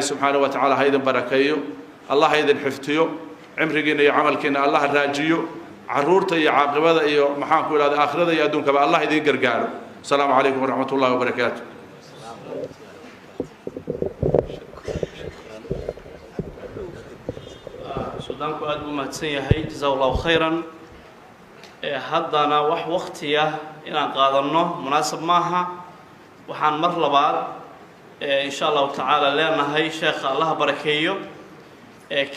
سبحانه وتعالى هيدن بركيو الله هيدن حفتيو عمركينا يا عملكينا الله راجيو عرورتا يا عاقبada iyo maxaan ku ilaaday aakhirada iyo adduunka ba Allah idin gargaaro السلام عليكم ورحمة الله وبركاته سودانكو aad u mahadsan yahay jazakallahu khayran haddana wax waqtiya inaan qaadano munaasab maaha waxaan mar labaad إن شاء الله تعالى لنا هاي شيخ الله بركيه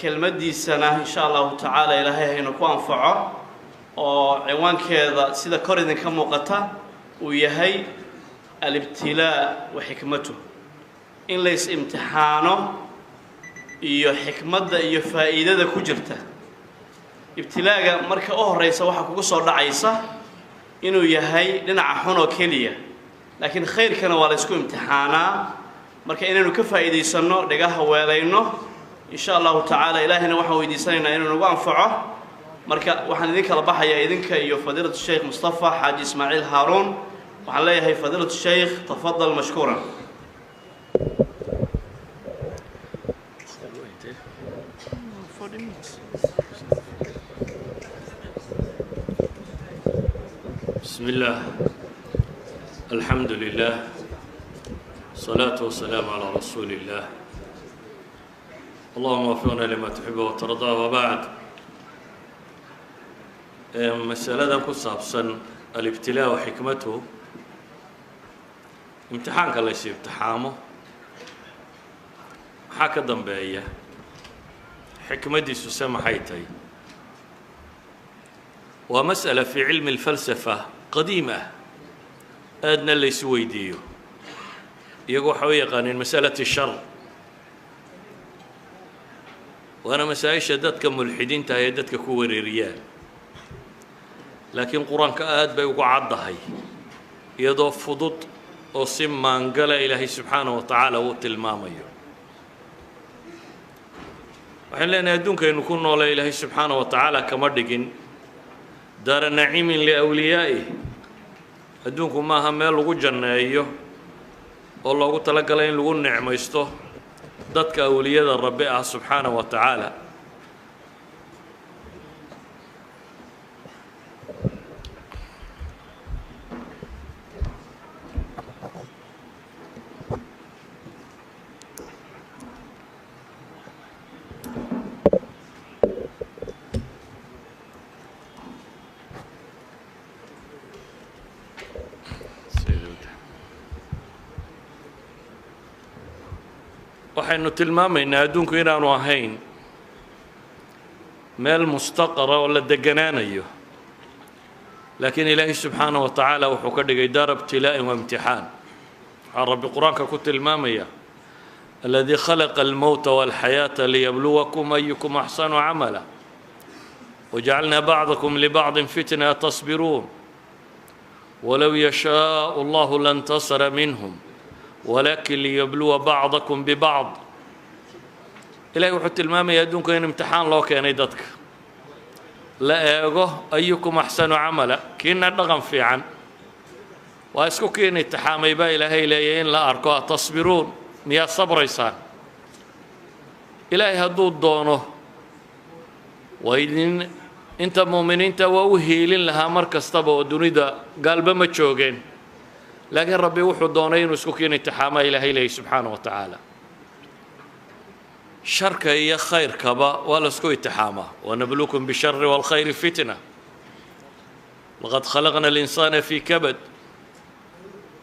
كلمة سنة إن شاء الله تعالى إلى هاي نكون فعا وعنوان كذا سيدا كوردن كم وقتها ويهي الابتلاء وحكمته إن ليس امتحانه iyo xikmada iyo faa'iidada ku jirta ibtilaaga marka oo horeysa waxa kugu soo dhacaysa inuu yahay dhinaca xun oo kaliya laakiin khayrkana waa la isku imtixaanaa marka inaynu ka faa'iideysano dhigaha weelayno insha Allah ta'ala ilaahina waxa weydiisanaynaa inuu nagu anfaco marka waxaan idin kala baxayaa idinka iyo fadiilada Sheikh Mustafa Haji Ismail Harun waxaan leeyahay fadiilada Sheikh tafadhal mashkuran بسم الله الحمد لله الصلاة والسلام على رسول الله اللهم وفقنا لما تحب وترضى وبعد مسألة كصابسا الابتلاء وحكمته امتحان كلا يصير امتحانه حكى ضمبية حكمتي سسمى حيتي ومسألة في علم الفلسفة قديمة أدنى اللي سويديو يقول حويقا عن مسألة الشر وأنا مسائل شدتك ملحدين تهيدتك كوري ريال لكن قرآن كآد بيقول عضهي يضاف فضط وصم من قال إلهي سبحانه وتعالى وتلمامي وحين لأن يدونك أن نكون الله إلهي سبحانه وتعالى كمردقين دار نعيم لأوليائه أدونكم ما هم لغو جنائيه والله قلت لك لين لغو النعمة يسته ضدك أولياء الرب سبحانه وتعالى waxaynu tilmaamaynaa adduunku inaanu ahayn meel mustaqara oo la deganaanayo laakiin ilaahay subxaanahu wa tacaala wuxuu ka dhigay daar ibtilaa'in wa imtixaan waxaa rabbi qur-aanka ku tilmaamaya alladii khalaqa almowta walxayaata liyabluwakum ayukum axsanu camala wajacalnaa bacdakum libacdin fitna tasbiruun walow yashaau allahu lantasara minhum ولكن ليبلو بعضكم ببعض إلهي وحط المامي يدونك إن امتحان لو كان يدتك لا أيغو أيكم أحسن عملا كنا نغم في عن وأسكو كين التحامي با إلهي ليين لا أركوا تصبرون يا صبر يسان إلهي هدود دونه وإذن أنت مؤمنين توهيلين لها مركز طبع ودنيدا قلب ما تشوقين لكن ربي وحو دونين وسكوكين اتحاما إلهي إلهي سبحانه وتعالى شركة هي خير كبا ولا سكو اتحاما ونبلوكم بالشر والخير فتنة لقد خلقنا الإنسان في كبد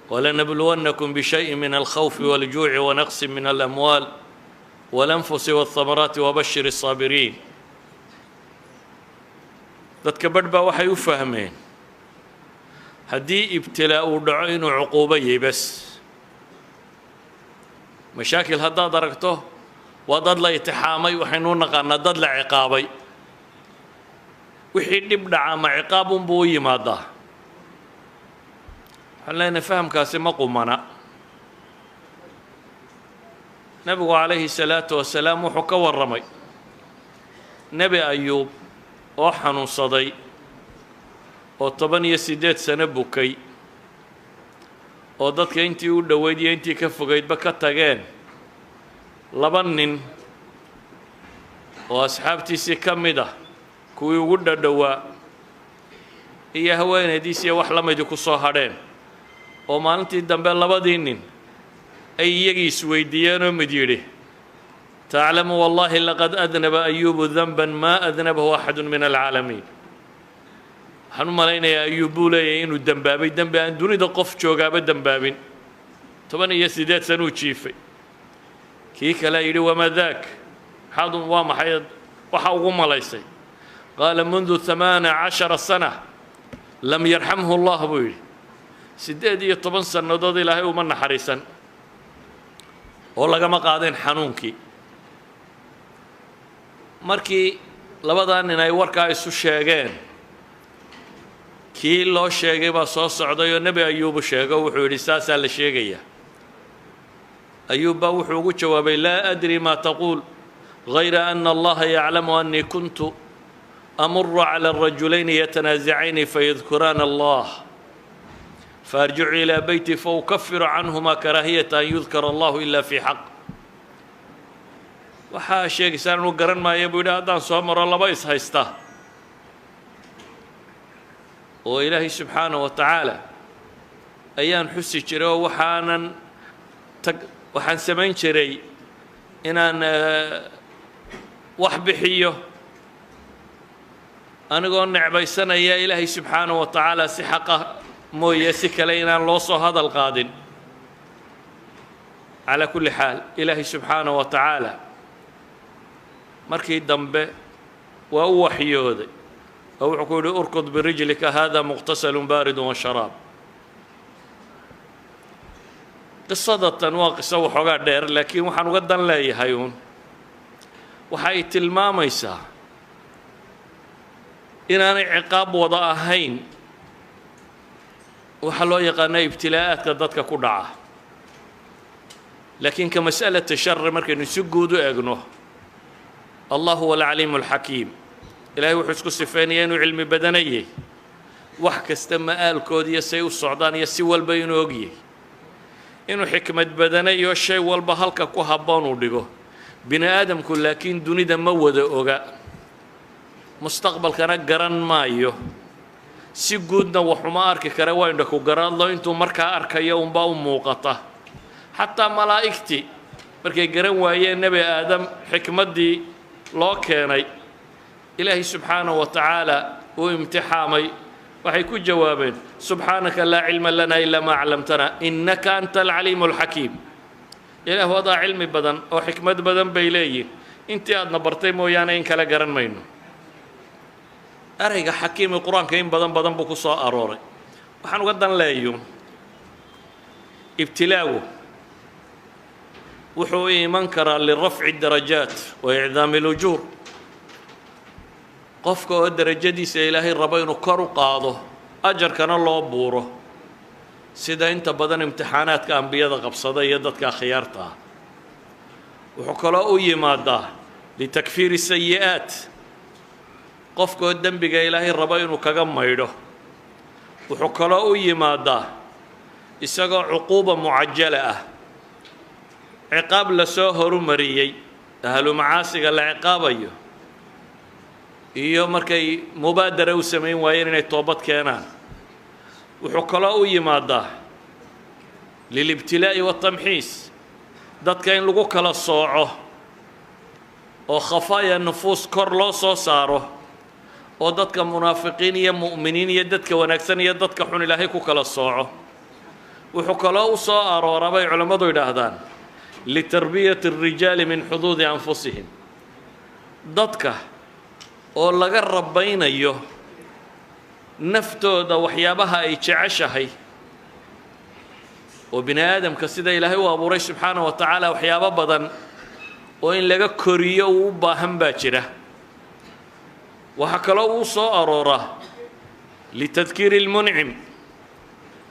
ولنبلونكم بشيء من الخوف والجوع ونقص من الأموال والأنفس والثمرات وبشر الصابرين ذاتك بدبا وحي يفهمين هدي ابتلاء ودعين وعقوبة بس مشاكل هذا دركته وضد لا يتحامي وحنون قانا ضد لا عقابي وحين نبدع مع عقاب بوي ماذا هلا نفهم كاسم قمنا نبي عليه الصلاة والسلام وحكى والرمي نبي أيوب وحنو صدي oo 18 sano bukay oo dadka intii u dhaweeyay intii ka fogeydba ka tageen laba nin oo asxaabtiisii ka mid ah kuwii ugu dhadhowaa iyo haweenaydiisii wax la midi ku soo hadheen oo maalintii dambe labadii nin ay iyagii isweydiiyeenoo mid yidhi taclamu wallaahi laqad adnaba ayuubu danban maa adnabahu axadun min alcaalamiin waxaan u malaynayaa ayuub buu leeyahay inuu dembaabay dembi aan dunida qof joogaaba dembaabin 18 sanuu jiifay kii kale yidhi wamaa daak maxaad waa maxay waxa ugu malaysay qaala mundu 18 sana lam yarxamhu allah buu yidhi 18 sannadood ilaahay uma naxariisan oo lagama qaadeen xanuunkii markii labadaa nin ay warkaa isu sheegeen kii loo sheegay baa soo socday oo nebi ayuubu sheego wuxuu yidhi saasaa la sheegayaa ayuub baa wuxuu ugu jawaabay laa adri maa taquul gayra ana allaha yaclamu annii kuntu amuru cala arajulayni yatanaasacayni fayadkuraana allah faarjicu ilaa beyti faukafiru canhuma karaahiyata an yudkara allahu ila fi xaq waxaa sheegaysaan inuu garan maayo buu yidhi haddaan soo maro laba is haysta oo ilaahay subxaanaه wa tacaala ayaan xusi jiray oo waxaan samayn jiray inaan wax bixiyo anigoo necbaysanaya ilaahay subxaanaه wa tacaala si xaqa mooye si kale inaan loo soo hadal qaadin calaa kulli xaal ilaahay subxaanaه wa tacaala markii dambe waa u waxyooday oo wuxuu ku yidhi urkud birijlika hada muqtasalun baaridu washaraab qisadatan waa qiso waxoogaa dheer laakiin waxaan uga dan leeyahay uun waxay tilmaamaysaa inaanay ciqaab wada ahayn waxaa loo yaqaanaa ibtilaa'aadka dadka ku dhaca laakiin ka mas'alata shari markaynu si guud u egno allah huwa alcaliimu alxakiim ilaahay wuxuu isku sifeynaya inuu cilmi badanayay wax kasta ma'aalkood iyo say u socdaan iyo si walba inuu ogyahay inuu xikmad badanayo shay walba halka ku habboon uu dhigo bini aadamku laakiin dunida ma wada oga mustaqbalkana garan maayo si guudna waxuma arki kara waa indha ku garaadlo intuu markaa arkayo unbaa u muuqata xataa malaa'igtii markay garan waayeen nebi aadam xikmaddii loo keenay ilaahay subxaanaه wa tacaala uu imtixaamay waxay ku jawaabeen subxaanaka laa cilma lana ilaa maa callamtana innaka anta alcaliimu alxakiim ilaahu adaa cilmi badan oo xikmad badan bay leeyihin intii aadna bartay mooyaane in kale garan mayno erayga xakiimi qur-aanka in badan buu ku soo arooray waxaan uga dan leeyo ibtilaagu wuxuu iman karaa lirafci darajaat wa icdaami اlujuur qofka oo darajadiisa ilaahay rabo inuu kor u qaado ajarkana loo buuro sida inta badan imtixaanaadka ambiyada qabsada iyo dadka khiyaarta ah wuxuu kaloo u yimaadaa litakfiiri sayi'aat qofka oo dembiga ilaahay rabo inuu kaga maydho wuxuu kaloo u yimaadaa isagoo cuquuba mucajala ah ciqaab la soo horumariyey ahlu macaasiga la ciqaabayo iyo markay mubaadara u samayn waayeen inay toobad keenaan wuxuu kaloo u yimaadaa lilibtilaa'i watamxiis dadka in lagu kala sooco oo khafaaya nufuus kor loo soo saaro oo dadka munaafiqiin iyo mu'miniin iyo dadka wanaagsan iyo dadka xun ilaahay ku kala sooco wuxuu kaloo u soo arooraa bay culammadu yidhaahdaan litarbiyati الrijaali min xuduudi anfusihim dadka oo laga rabaynayo naftooda waxyaabaha ay jeceshahay oo bini aadamka sida ilaahay u abuuray subxaanaه wa tacaala waxyaabo badan oo in laga koriyo uu u baahan baa jira waxaa kaloo uu soo arooraa litadkiiri اlmuncim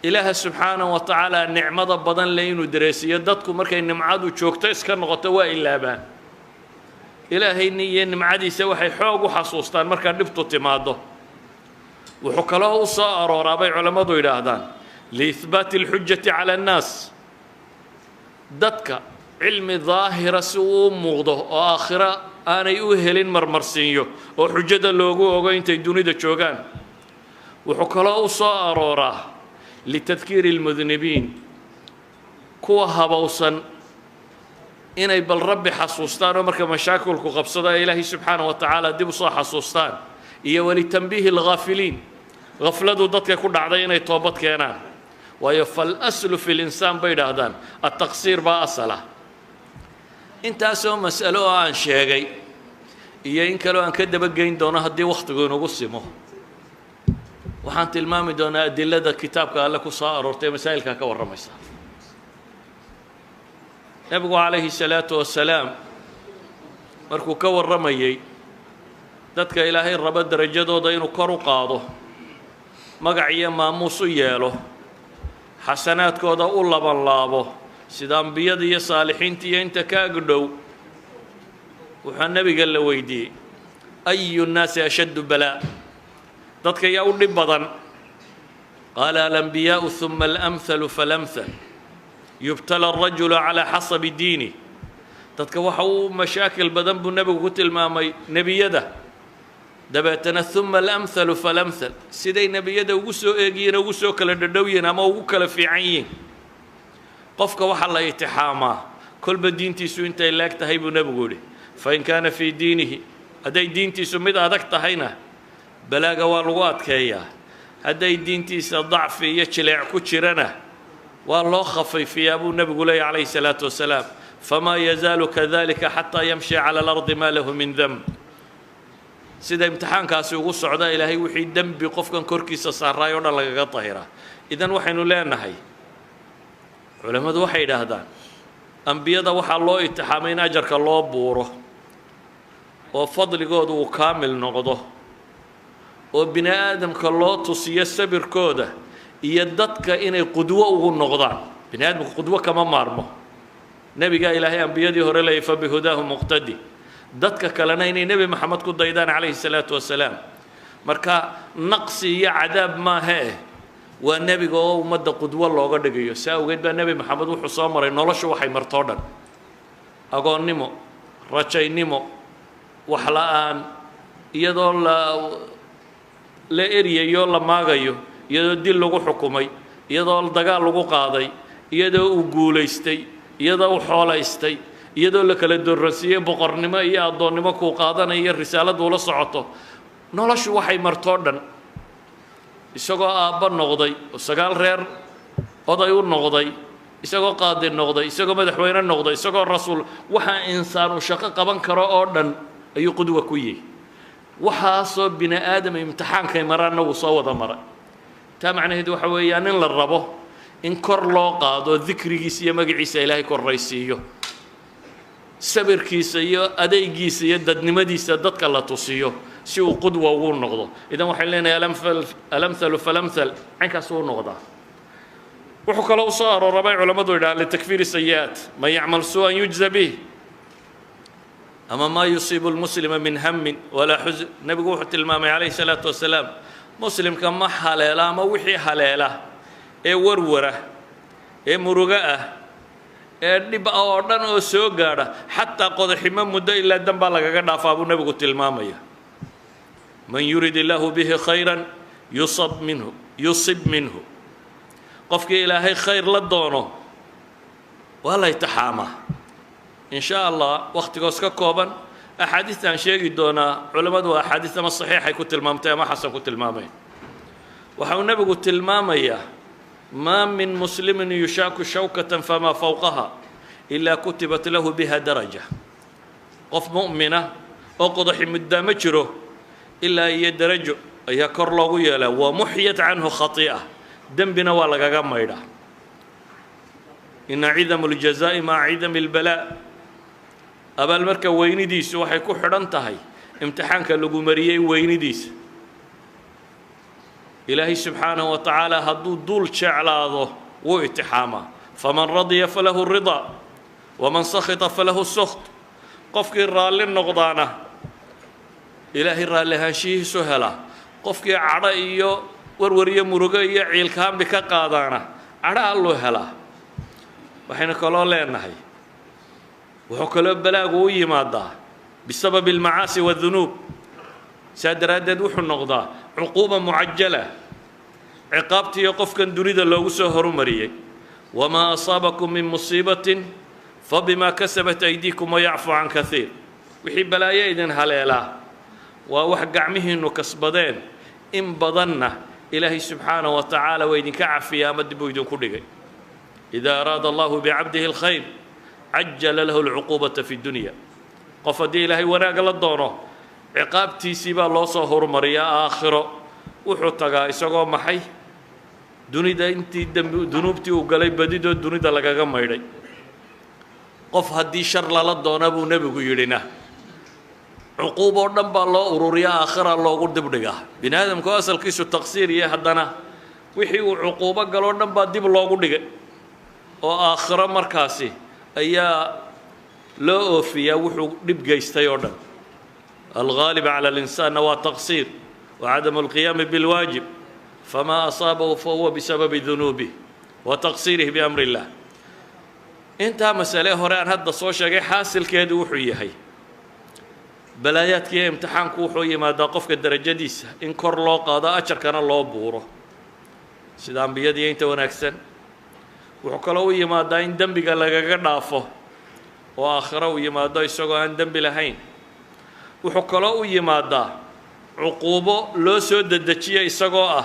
ilaaha subxaanaه wa tacaala nicmada badan le inuu dareesiyo dadku markay nimcadu joogto iska noqoto waa ilaabaan ilaahayni iyo nimcadiisa waxay xoog u xasuustaan markaa dhibtu timaado wuxuu kaloo u soo arooraa bay culammadu yidhaahdaan liihbaati اlxujati cala annaas dadka cilmi daahira si uu muuqdo oo aakhiro aanay u helin marmarsiinyo oo xujada loogu ogo intay dunida joogaan. wuxuu kaloo u soo arooraa litadkiiri almudnibiin, kuwa habowsan inay bal rabbi xasuustaan oo marka mashaakilku qabsado ee ilaahay subxaanahu wa tacaala dib u soo xasuustaan, iyo walitanbiihi alghaafiliin, gafladu dadka ku dhacday inay toobad keenaan. waayo falaslu fi linsaan bay idhaahdaan attaqsiir baa asala. intaasoo mas'alo oo aan sheegay iyo in kaleo aan ka dabageyn doono haddii wakhtigu inugu simo, waxaan tilmaami doonaa adilada kitaabka alle ku soo aroortay masaa'ilkaa ka warramaysa. nebigu calayhi salaatu wasalaam markuu ka warramayey dadka ilaahay rabo darajadooda inuu kor u qaado, magac iyo maamuus u yeelo, xasanaadkooda u labanlaabo sida ambiyada iyo saalixiinta iyo inta ka agdhow, wuxuu nebiga la weydiiyey ayu nnaasi ashaddu balaa, dadka yaa u dhib badan? qaala alambiyaau huma alamhalu falamhal yubtala alrajulu calaa xasabi diinih. dadka waxa uu mashaakil badan buu nebigu ku tilmaamay nebiyada, dabeetana huma alamhalu falamhal, siday nebiyada ugu soo eegiyiin ugu soo kala dhadhow yihiin ama ugu kala fiican yihiin. qofka waxaa la itixaamaa kolba diintiisu intay leeg tahay buu nebigu yidhi. fain kaana fii diinihi, hadday diintiisu mid adag tahayna balaaga waa lagu adkeeyaa. hadday diintiisa dacfi iyo jileec ku jirana waa loo khafayfiyaa buu nebigu leeyahy calayhi salaatu wasalaam. famaa yazaalu kadalika xataa yamshi cala alardi maa lahu min demb. sida imtixaankaasi ugu socda ilaahay wixii dembi qofkan korkiisa saaraay oo dhan lagaga dahiraa. idan waxaynu leenahay, culammadu waxay yidhaahdaan ambiyada waxaa loo itixaamay in ajarka loo buuro oo fadligooda uu kaamil noqdo oo bini aadamka loo tusiyo sabirkooda iyo dadka inay qudwo ugu noqdaan. bini aadamka qudwo kama maarmo. nebigaa ilaahay ambiyadii hore leeyay fabihudaahu muqtadi, dadka kalena inay nebi maxamed ku daydaan calayhi salaatu wasalaam. marka naqsi iyo cadaab maahee waa nebiga oo ummadda qudwo looga dhigayo. saa awgeed baa nebi maxamed wuxuu soo maray noloshu waxay martoo dhan: agoonnimo, rajaynimo, wax la-aan, iyadoo la eryayo, la maagayo, iyadoo dil lagu xukumay, iyadoo dagaal lagu qaaday, iyadoo uu guulaystay, iyadoo uu xoolaystay, iyadoo la kala doorransiiyey boqornimo iyo addoonnimo kuu qaadanayo risaaladu ula socoto. noloshu waxay martoo dhan. isagoo aabba noqday oo 9 reer oday u noqday, isagoo qaadi noqday, isagoo madaxweyne noqday, isagoo rasuul, waxaa insaanu shaqo qaban karo oo dhan ayuu qudwa ku yihi. waxaasoo bini aadam imtixaankay maraanna wuu soo wada maray. taa macnaheedu waxa weeyaan in la rabo in kor loo qaado dikrigiisa iyo magaciisa ilaahay korraysiiyo, sabirkiisa iyo adeygiisa iyo dadnimadiisa dadka la tusiyo si uu qudwa ugu noqdo. idan waxay leenahay alamhalu falamhal, caynkaas uu noqdaa. wuxuu kaloo u soo aroorabay culammadu yidhaha litakfiiri sayi'aat man yacmal suu'an yujza bih ama maa yusiibu lmuslima min hammin walaa xusn. nebigu wuxuu tilmaamay calayhi salaatu wasalaam muslimka ma haleela ama wixii haleela ee warwara ee murugo ah ee dhib ah oo dhan oo soo gaadha, xataa qodaximo muddo ilaa danbaa lagaga dhaafaa buu nebigu tilmaamaya. man yurid illaahu bihi khayran yusib minhu. qofkii ilaahay khayr la doono waa la itixaamaa. in sha allah wakhtigoos ka kooban axaadiistaan sheegi doonaa. culammadu waa axaadiis ama saxiixay ku tilmaamtay ama xasan ku tilmaamay. waxa uu nebigu tilmaamayaa maa min muslimin yushaaku shawkatan famaa fawqaha ilaa kutibat lahu biha daraja. qof mu'mina oo qodaxi muddaa ma jiro ilaa iyo darajo ayaa kor loogu yeelaa. wa muxyat canhu khatii'a, dembina waa lagaga maydhaa. ina cidamu ljazaa'i maca cidami lbalaa. abaalmarka weynidiisu waxay ku xidhan tahay imtixaanka lagu mariyey weynidiisa. ilaahay subxaanahu wa tacaala hadduu duul jeclaado wuu itixaamaa. faman radiya falahu ridaa waman sakhita falahu sukht. qofkii raalli noqdaana ilaahay raalli ahaanshihiisu helaa. qofkii cadho iyo warwariyo murugo iyo ciilkaambi ka qaadaana cadho alluu helaa. waxaynu kaloo leenahay وحكلوا بلاغوا يمادا بسبب المعاصي والذنوب سادرادد وحو النقضة عقوبة معجلة عقابتي يقف كان دريد اللو سهر مريي وما أصابكم من مصيبة فبما كسبت أيديكم ويعفو عن كثير وحب لا يأذن هليلا ووحق عمه إنه كسبدين إن بضنا إلهي سبحانه وتعالى وإذن كعفي يا مد بويدون كل إذا أراد الله بعبده الخير عجل له العقوبة في الدنيا قفدي إلهي وناقل الدونه عقابتي سيبا الله صهر مريا آخره وحطقا إساقو محي دونيدا انتي دنوبتي وقالي بديدو دونيدا لقاقا ميري قف هدي شر لالدونا بو نبيكو يرينا عقوبة ودنبا الله أروريا آخر الله قد بدقا بن آدم كو أسل كيسو التقصير يهدنا وحيو عقوبة قالوا ودنبا ديب الله قد دقا وآخر مركاسي أيا لا أوفيا وحو دبقا يستيودا الغالب على الإنسان هو التقصير وعدم القيام بالواجب فما أصابه فهو بسبب ذنوبه وتقصيره بأمر الله انت مسألة هران هذا الصوشة حاصل كيدو وحوية هي بلايات كي امتحان كوحوية ما داقفك الدرجة ديسة إن كور الله قاضاء أشر كان الله بوره سيدان بيدي انت ونكسن وحكالوية ما داين دنبك لغا قرافه وآخروية ما دا يسوغو عن دنب لهين وحكالوية ما دا عقوبة لو سود الدجية يساقوا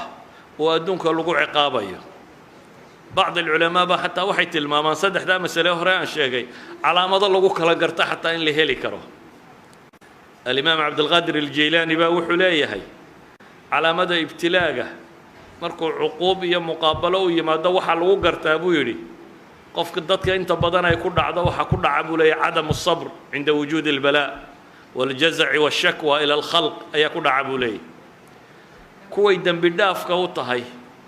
وأدونك لقوا عقابية بعض العلماء حتى وحي تلماما صدح دا مسألة هران شيء على مدى لقوا كلا قرطة حتى إن لهيلي كرو الإمام عبد القادر الجيلاني باوحوا ليه هي على مدى ابتلاقه مركو عقوبية مقابلة ويما دا وحا لقوا قرطة أبو يري قف كدتك انت بدنا يكون عدا وحا كنا عبو لي عدم الصبر عند وجود البلاء والجزع والشكوى إلى الخلق أي يكون عبو لي كوي دم بداف كوطهي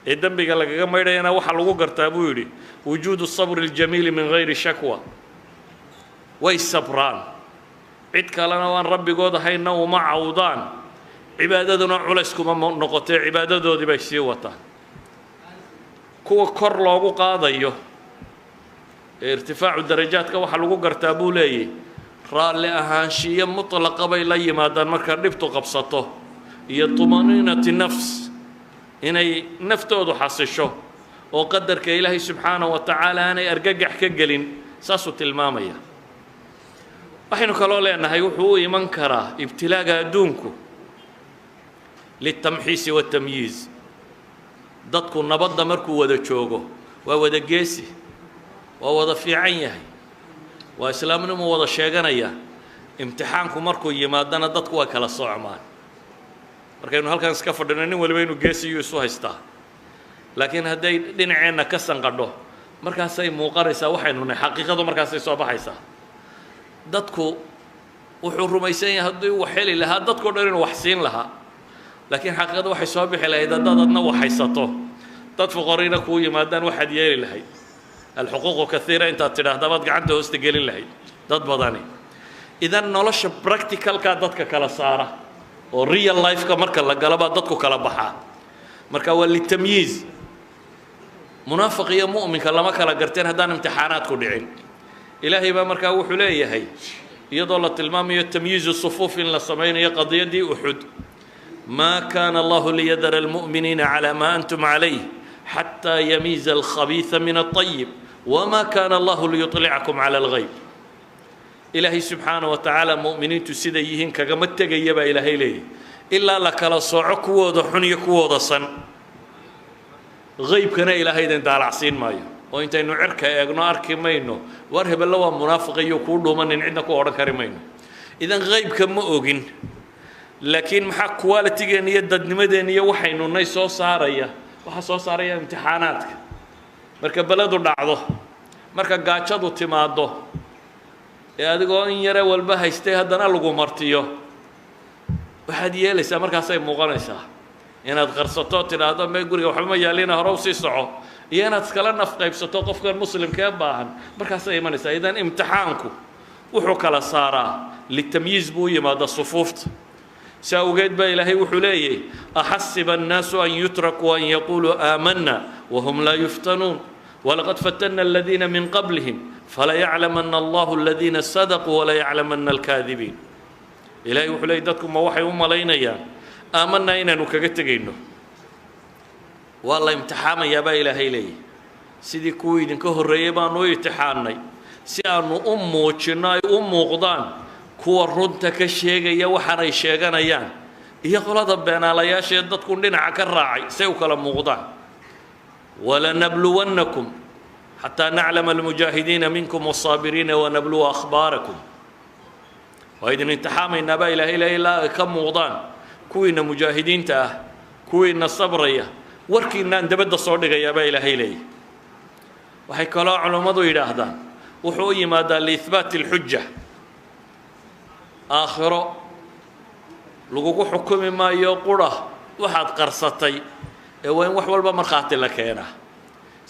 الدم بقى لك ما يرينا وحا لقوا قرطة أبو يري وجود الصبر الجميل من غير شكوى والصبران عد كلنا وان ربي قود هينا وما عوضان عبادتنا علسكم نقطة عبادته دي بيسيوتا كو كور لوغو قاضيو ارتفاع الدرجات كوحا لوغو قرتابو لي رالي أهانشية مطلقة بي لي مادان مركا نبتو قبصته هي طمأنينة النفس إني نفتو دو حاسشو وقدر كإلهي سبحانه وتعالى أنا أرقاق حكاقلين ساسو تلمامية وحينو كالو لأنها يوحو يمنكرا ابتلاقا دونكو للتمحيص والتمييز ضدكو نبض مركو ودا تشوغو وودا جيسي وودا في عينيه وإسلامنا مو ودا شيغانيا امتحانكو مركو يمادنا ضدكو وكلا صعمان markaynu halkan iska fadhino nin waliba inuu geesiyo isu haystaa laakiin haday dhinaceena ka sanqadho markaas ay muuqaraysaa waxaynu nahay xaqiiqadu markaas ay soo baxaysaa dadku wuxuu rumaysan yahay haddii wax heli lahaa dadkoo dhan inuu wax siin lahaa laakiin xaqiiqadu waxay soo bixi lahayd dadadna wax haysato dad fuqariina ku yimaadaan waxaad yeeli lahayd alxuquuq kathiira intaad tidhaahdaa baad gacanta hoosta gelin lahayd dad badani idan nolosha practicalka dadka kala saara oo real life ka marka la galaba dadku kala baxaa marka waa litamyiz munaafiq iyo mu'minka lama kala garteen hadaan imtixaanaad ku dhicin ilaahay ba marka wuxuu leeyahay iyadoo la tilmaamayo tamyiz as-sufuf in la sameeyo qadiyadii uhud ما كان الله ليذر المؤمنين على ما أنتم عليه حتى يميز الخبيث من الطيب وما كان الله ليطلعكم على الغيب إلهي سبحانه وتعالى مؤمنين تسيديهن كما تجيبا إلهي ليه إلا لك لصعك وضحنيك وضصن غيب كان إلهي دين دال عصين مايو وإنت إنه عركة يقنا أركي ماينو وارهب الله منافق يقول من عندك وعرك كريمينو إذن غيب كم أوجن لكن محق كواليتي يدد نمدنيا وحينو ناي سو ساريا waxa soo saaraya imtixaanaadka marka baladu dhacdo marka gaajadu timaado ee adigoo in yare walba haystay hadana lagu martiyo waxaad yeelaysaa markaas ay muuqanaysaa inaad qarsato tiraado ma guriga waxba ma yaalina hore u sii soco iyo inaad kala naf qaybsato qofkan muslimka ee baahan markaas ay imanaysaa idan imtixaanku wuxuu kala saaraa litamyiz buu yimaada sufuufta سأوجد با إلهي وحليه أحسب الناس أن يتركوا أن يقولوا آمنا وهم لا يفتنون ولقد فتنا الذين من قبلهم فليعلمن الله الذين صدقوا وليعلمن الكاذبين إلهي وحلي دتكم وحي ملينيا آمنا إن نكجتجينه والله امتحان يا با إلهي لي سيدي كويد كهر ريبان ويتحاني سيانو أمو تشناي أمو غضان كور رنتك الشيء يا وحنا الشيء يان هي غلط بين على يا شيء دتكم لنا عكر راعي سيو كلام غضان ولنبلونكم حتى نعلم المجاهدين منكم والصابرين ونبلو أخباركم وإذن انتحام النبا إله إلا كم وضان كوين مجاهدين تاه كوين الصبرية وركينا ندبد الصعود يا با إله إليه وحكلا علماء إلى هذا وحوي ماذا لإثبات الحجة آخر لقوا حكم ما يقوله واحد قرصتي وين وحول بمرخات لك هنا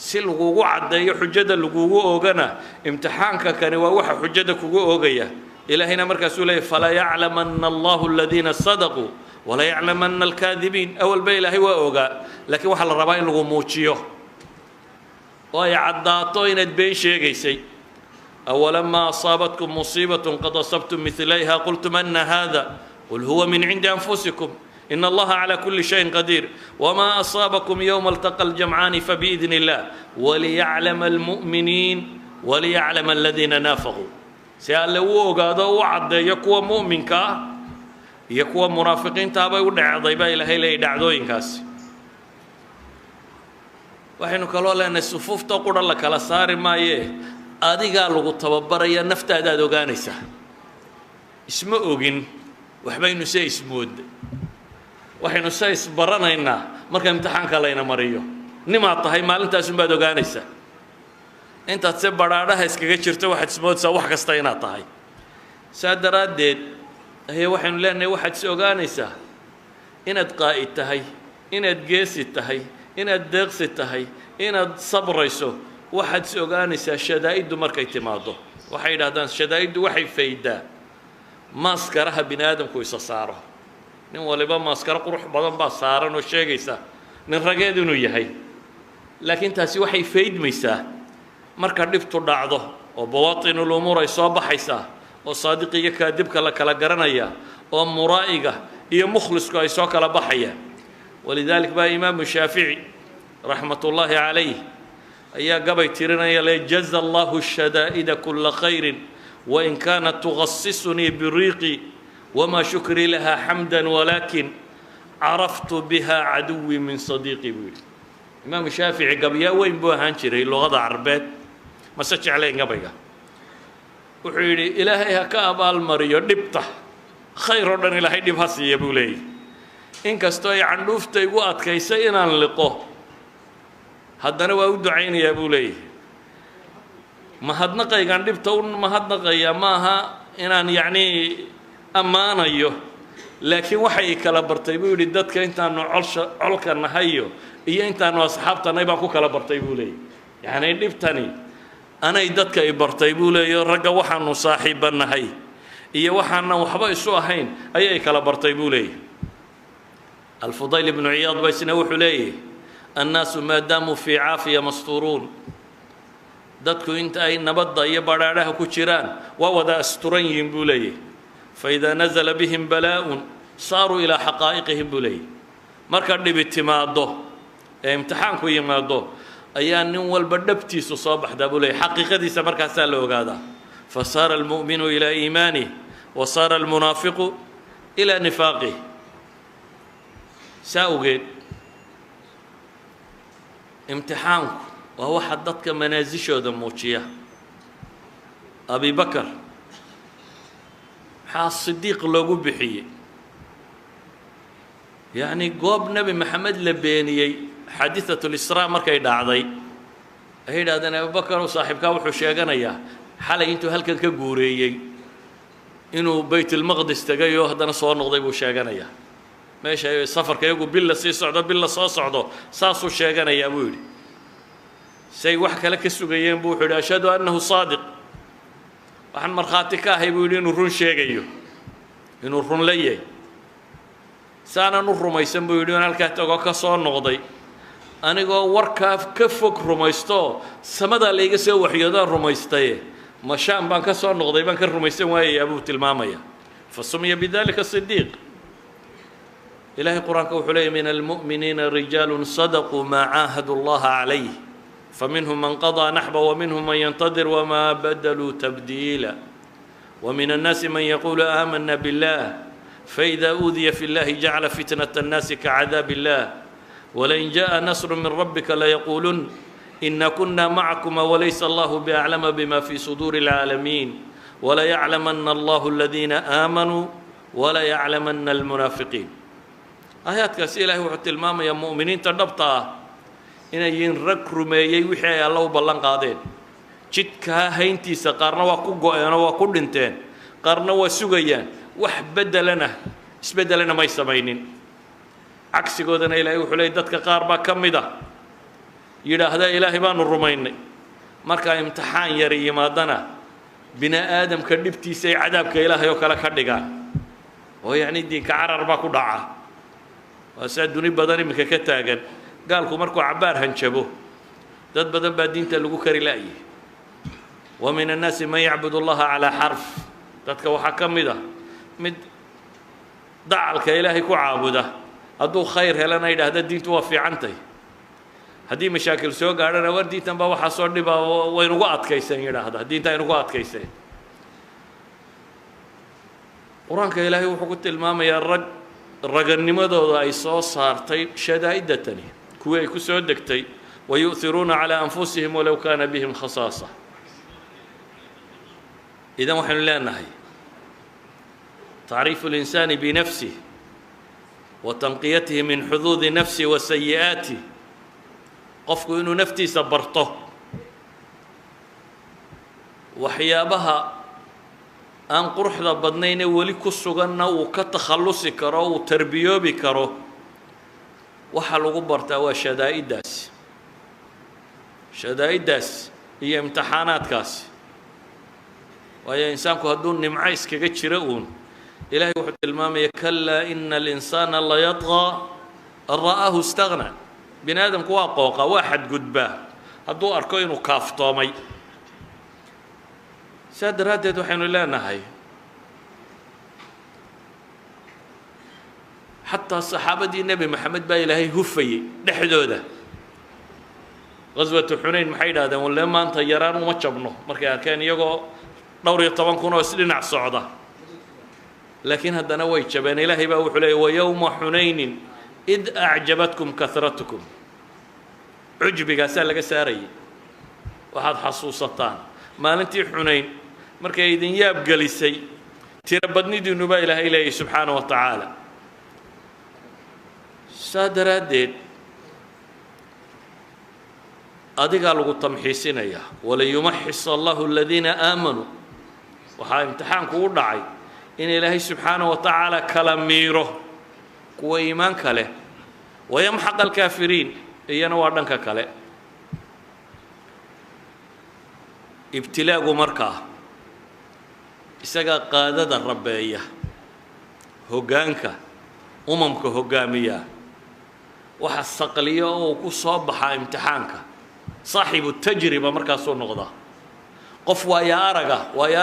si lagugu caddeeyo xujada lagugu oogana imtixaanka kani waa waxa xujada kugu oogaya ilaahina markaasuu leeyahay fala yaclamanna allahu aladiina sadaquu wala yaclamanna alkaadibiin awalba ilaahay waa ogaa laakiin waxaa la rabaa in lagu muujiyo oo ay caddaato inaad been sheegaysay awalamaa asaabatkum musiibatun qad asabtum midlayha qultum anna hada qul huwa min cindi anfusikum إن الله على كل شيء قدير وما أصابكم يوم التقى الجمعان فبإذن الله وليعلم المؤمنين وليعلم الذين نافقوا سألوا قادوا وعد يكوى مؤمن كا يكوى منافقين تابا ودع ضيبا إلى هيلا يدعدوين كاس وحين قالوا لنا الصفوف تقول الله كلا صار ما يه أدي قالوا تببر يا نفت هذا دوغانيسة اسمه أوجن وحبين سي اسمود waxaynu says baranaynaa marka imtixaanka layna mariyo nimaa tahay maalintaas un baad ogaanaysaa intaad si badhaadhaha iskaga jirto waxaad ismoodaysaa wax kasta inaad tahay saa daraaddeed ayaa waxaynu leenahay waxaad is ogaanaysaa inaad qaa'id tahay inaad geesi tahay inaad deeqsi tahay inaad sabrayso waxaad is ogaanaysaa shadaa'iddu markay timaado waxay yidhahdaan shadaa'iddu waxay faydaa maaskaraha bini aadamku isa saaro nin waliba maaskaro qurux badan baa saaran oo sheegaysa nin rageed inuu yahay laakiin taasi waxay faydmaysaa marka dhibtu dhacdo oo bawaatinul umuur ay soo baxaysaa oo saadiq iyo kaadibka la kala garanaya oo muraa'iga iyo mukhlisku ay soo kala baxayaan walidaalika baa imaamu shaafici raxmatullaahi calayh ayaa gabay tirinaya le jaza allahu shadaa'ida kulla khayrin wain kaanat tughasisunii biriiqi وما شكري لها حمدا ولكن عرفت بها عدوي من صديقي بيقول إمام الشافعي قبيا وين بوهان شري اللغة العربية ما سجع عليه قبيا وحيري إلهي هكا بالمريو دبته خير من إلهي دبهسي يبولي إن كستوي عن لفتي وقت كيسينا نلقوه هدنا وأود عيني يبولي ما هاد نقي عن دبته ما هاد نقي ماها إن يعني ammaanayo laakiin waxay kala bartay buu yiri dadka intaanu colka nahayo iyo intaanu asxaabtanay baan ku kala bartay buu leeyahay yaani dhibtani anay dadka ay bartay buu leeyahay ragga waxaanu saaxiibanahay iyo waxaana waxba isu ahayn ayay kala bartay buu leeyahay الفضيل بن عياض بيسنا wuxuu leeyahay الناس ما داموا في عافية مستورون dadku inta ay nabadda iyo badhaadhaha ku jiraan waa wada asturan yihiin buu leeyahay فإذا نزل بهم بلاء صاروا إلى حقائقهم بلي مركا دبتمادو امتحانكو يمادو أيان نول بدبتي صباح دبلي حقيقة دي سمركا سالو هذا فصار المؤمن إلى إيمانه وصار المنافق إلى نفاقه ساوغيد امتحانكو وهو حددك منازشو دموشيه أبي بكر الصديق لوغو بخيه يعني قوب نبي محمد لبيني حادثة الإسراء مركي دعضي هيدا أبو بكر وصاحبك وحو شيغانيا حالي انتو هلكن كغوريي إنو بيت المقدس تغيو هدنا صور نقضي بو شيغانيا ماشي سفر كيغو بلا سي صعدو بلا سو صعدو ساسو شيغانيا بويلي سي وحكا لك السوغيين بو حدا أشهد أنه صادق waxaan markhaati ka ahay buu yidhi inuu run sheegayo inuu run leeyahay saanan u rumaysan buu yidhi in halkaa tago ka soo noqday anigoo warkaa ka fog rumaysto samada layga soo waxyoodaan rumaystaye مشان بان كسر نقضي بان كرم يسوي يا أبو تلمامية فسمي بذلك الصديق. إلهي القرآن كوحلي من المؤمنين رجال صدقوا ما عاهدوا الله عليه فمنهم من قضى نحبه ومنهم من ينتظر وما بدلوا تبديلا ومن الناس من يقول آمنا بالله فإذا أوذي في الله جعل فتنة الناس كعذاب الله ولئن جاء نصر من ربك ليقولن إنا كنا معكم وليس الله بأعلم بما في صدور العالمين وليعلمن الله الذين آمنوا وليعلمن المنافقين. آيات كاسيلة وحتى المام يا مؤمنين تدبطا إن ينرك رميي وحي الله بلان قادين جدكا هينتي سقارنا وكوغو أنا وكودنتين قارنا وسوغيان وحبدلنا اسبدلنا ما يسمعينين عكس قودنا إلهي وحلي دتك قاربا كمدا يدا هذا إلهي بان الرميني مركا امتحان يري مادنا بنا آدم كدبتي سي عذابك إلهي وكلا كدقان ويعني دين كعرر باكو دعا وسعدوني بدني مككتاغن قالكم مركو عبار هنشبوه دad badan baa diinta lagu kari laayay ومن الناس من يعبد الله على حرف dadka waxa kamida mid dacalka ilaahay ku caabuda haduu khayr helana yiraahdo diintu waa fiicantay hadii mashaakil soo gaarana war diintan baa waxa soo dhiba way ugu adkaysan yiraahdo diinta ay ugu adkaysay quraanka ilaahay wuxuu ku tilmaamayaa raganimadooda ay soo saartay shadaa'idatani kuwa ay ku soo degtay ويؤثرون على أنفسهم ولو كان بهم خصاصة. إذا نحن لا نهي تعريف الإنسان بنفسه وتنقيته من حظوظ نفسه وسيئاته قفك إنه نفتي سبرته وحيابها أن قرح بدنين ولك السجن وكتخلص كرو وتربيه بكرو وحلو غبرته وشدائد داس شدائد داس هي امتحانات كاس ويا إنسانك هدون نمعيس كجتشرؤون إلهي وحد المام يكلا إن الإنسان لا يطغى أن رآه استغنى بنادم كوا قوقا واحد قدباه هدو أركوين وكاف طومي ساد رادد وحين لا نهي حتى الصحابة دي النبي محمد با إلهي هفي نحدوده غزوة حنين محيد هذا ولا ما أنت يران وما تشبنه مركا كان يجو دوري طبعا كنا وسلنا على الصعدة لكن هذا نوي شبان إلهي بقى وحلي ويوم حنين إذ أعجبتكم كثرتكم عجب قاسال لك ساري واحد حصوصتان ما أنت حنين مركا إذن يبقى لسي تربدني دي نبا إلهي سبحانه وتعالى سادرات ديت adiga lagu tamxiisinaya wala yumahhis Allahu alladhina aamanu waxa imtixaanku u dhacay in Ilaahay subhanahu wa ta'ala kala miiro kuwa iimaanka leh wayamhaq al-kaafiriin iyana waa dhanka kale ibtilaagu markaa isaga qaadada rabbeeya hogaanka umamka hogaamiya waxa saqliyo oo ku soo baxa imtixaanka صاحب التجربة مركز النقطة قف ويا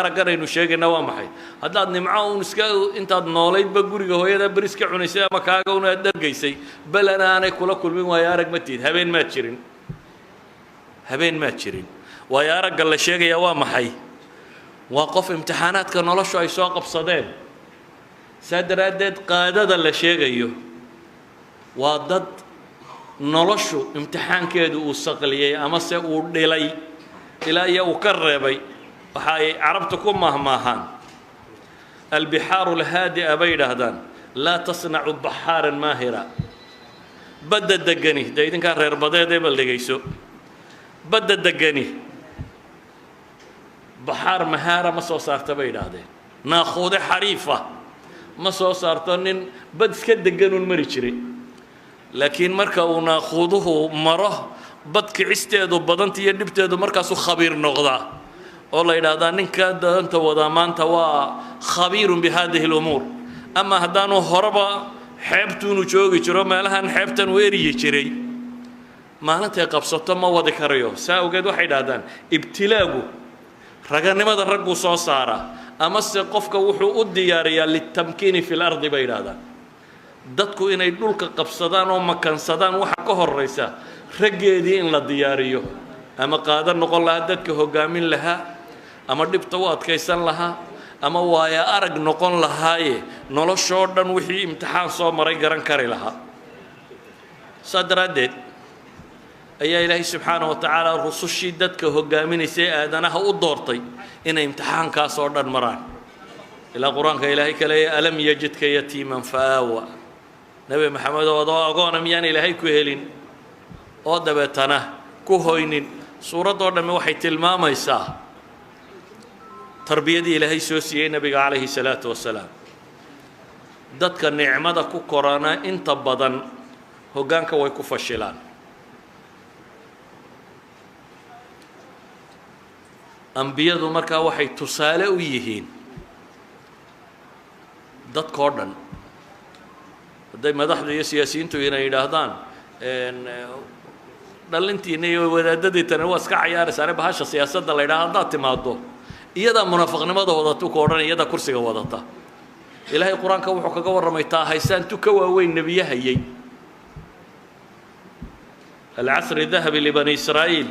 رجع إنه شيء جنوا محي هذا نمعه ونسكا أنت نوليد بقولي هو هذا بريسك عنيسة مكاجا ونقدر جيسي بل أنا كل من ويا رجع متين هبين ما تشرين ويا رجع الله شيء جوا محي وقف امتحانات كان الله شو يساق بصدين سدردد قادة الله شيء جيو وضد noloshu imtixaankeedu uu saqliyay ama se uu dhilay ilaa iyo uu ka reebay waxa ay carabtu ku mahmaahan albihaaru alhaadi'a bay yidhaahdaan laa tasnacu bahaaran maahira badda degani dee idinkaa reer badeedee bal dhegayso badda degani bahaar mahaara ma soo saarta bay yidhaahdeen naaquude xariifa ma soo saarto nin bad iska deganuun mari jiray laakiin marka uu naaquuduhu maro badka cisteedu badanta iyo dhibteedu markaasuu khabiir noqdaa oo la yidhaahdaa ninka danta wadaa maanta waa khabiirun bihadihi lumuur ama haddaanu horeba xeebtuunu joogi jiro meelahan xeebtan uu eriyi jiray maalintay qabsato ma wadi karayo saa awgeed waxay yidhaahdaan ibtilaagu raganimada raggu soo saara ama se qofka wuxuu u diyaariyaa litamkiini fi lardi bay yidhaahdaan dadku inay dhulka qabsadaan oo makansadaan waxa ka horraysa raggeedii in la diyaariyo ama qaada noqon lahaa dadka hoggaamin lahaa ama dhibta u adkaysan lahaa ama waaya arag noqon lahaaye noloshoo dhan wixii imtixaan soo maray garan kari lahaa saa daraaddeed ayaa ilaahay subxaanahu wa tacaala rusushii dadka hoggaaminaysay aadanaha u doortay inay imtixaankaas oo dhan maraan ilaa qur-aanka ilaahay ka leeyahay alam yajidka yatiiman faawa nebi maxamed oo adoo agoona miyaan ilaahay ku helin oo dabeetana ku hoynin suuraddoo dhamme waxay tilmaamaysaa tarbiyadii ilaahay soo siiyey nebiga calayhi salaatu wasalaam dadka nicmada ku korana inta badan hoggaanka way ku fashilaan ambiyadu markaa waxay tusaale u yihiin dadkoo dhan hadday madaxda iyo siyaasiyiintu inay yidhaahdaan dhalintiina iyo wadaadadiitana waa iska cayaaraysaane bahasha siyaasadda la yidhaha haddaad timaado iyadaa munaafiqnimada wadata ka odhan iyadaa kursiga wadata ilaahay qur-aanka wuxuu kaga warramay taa haysaan tu ka waaweyn nebiye hayay alcasri dahabi libani israa'iil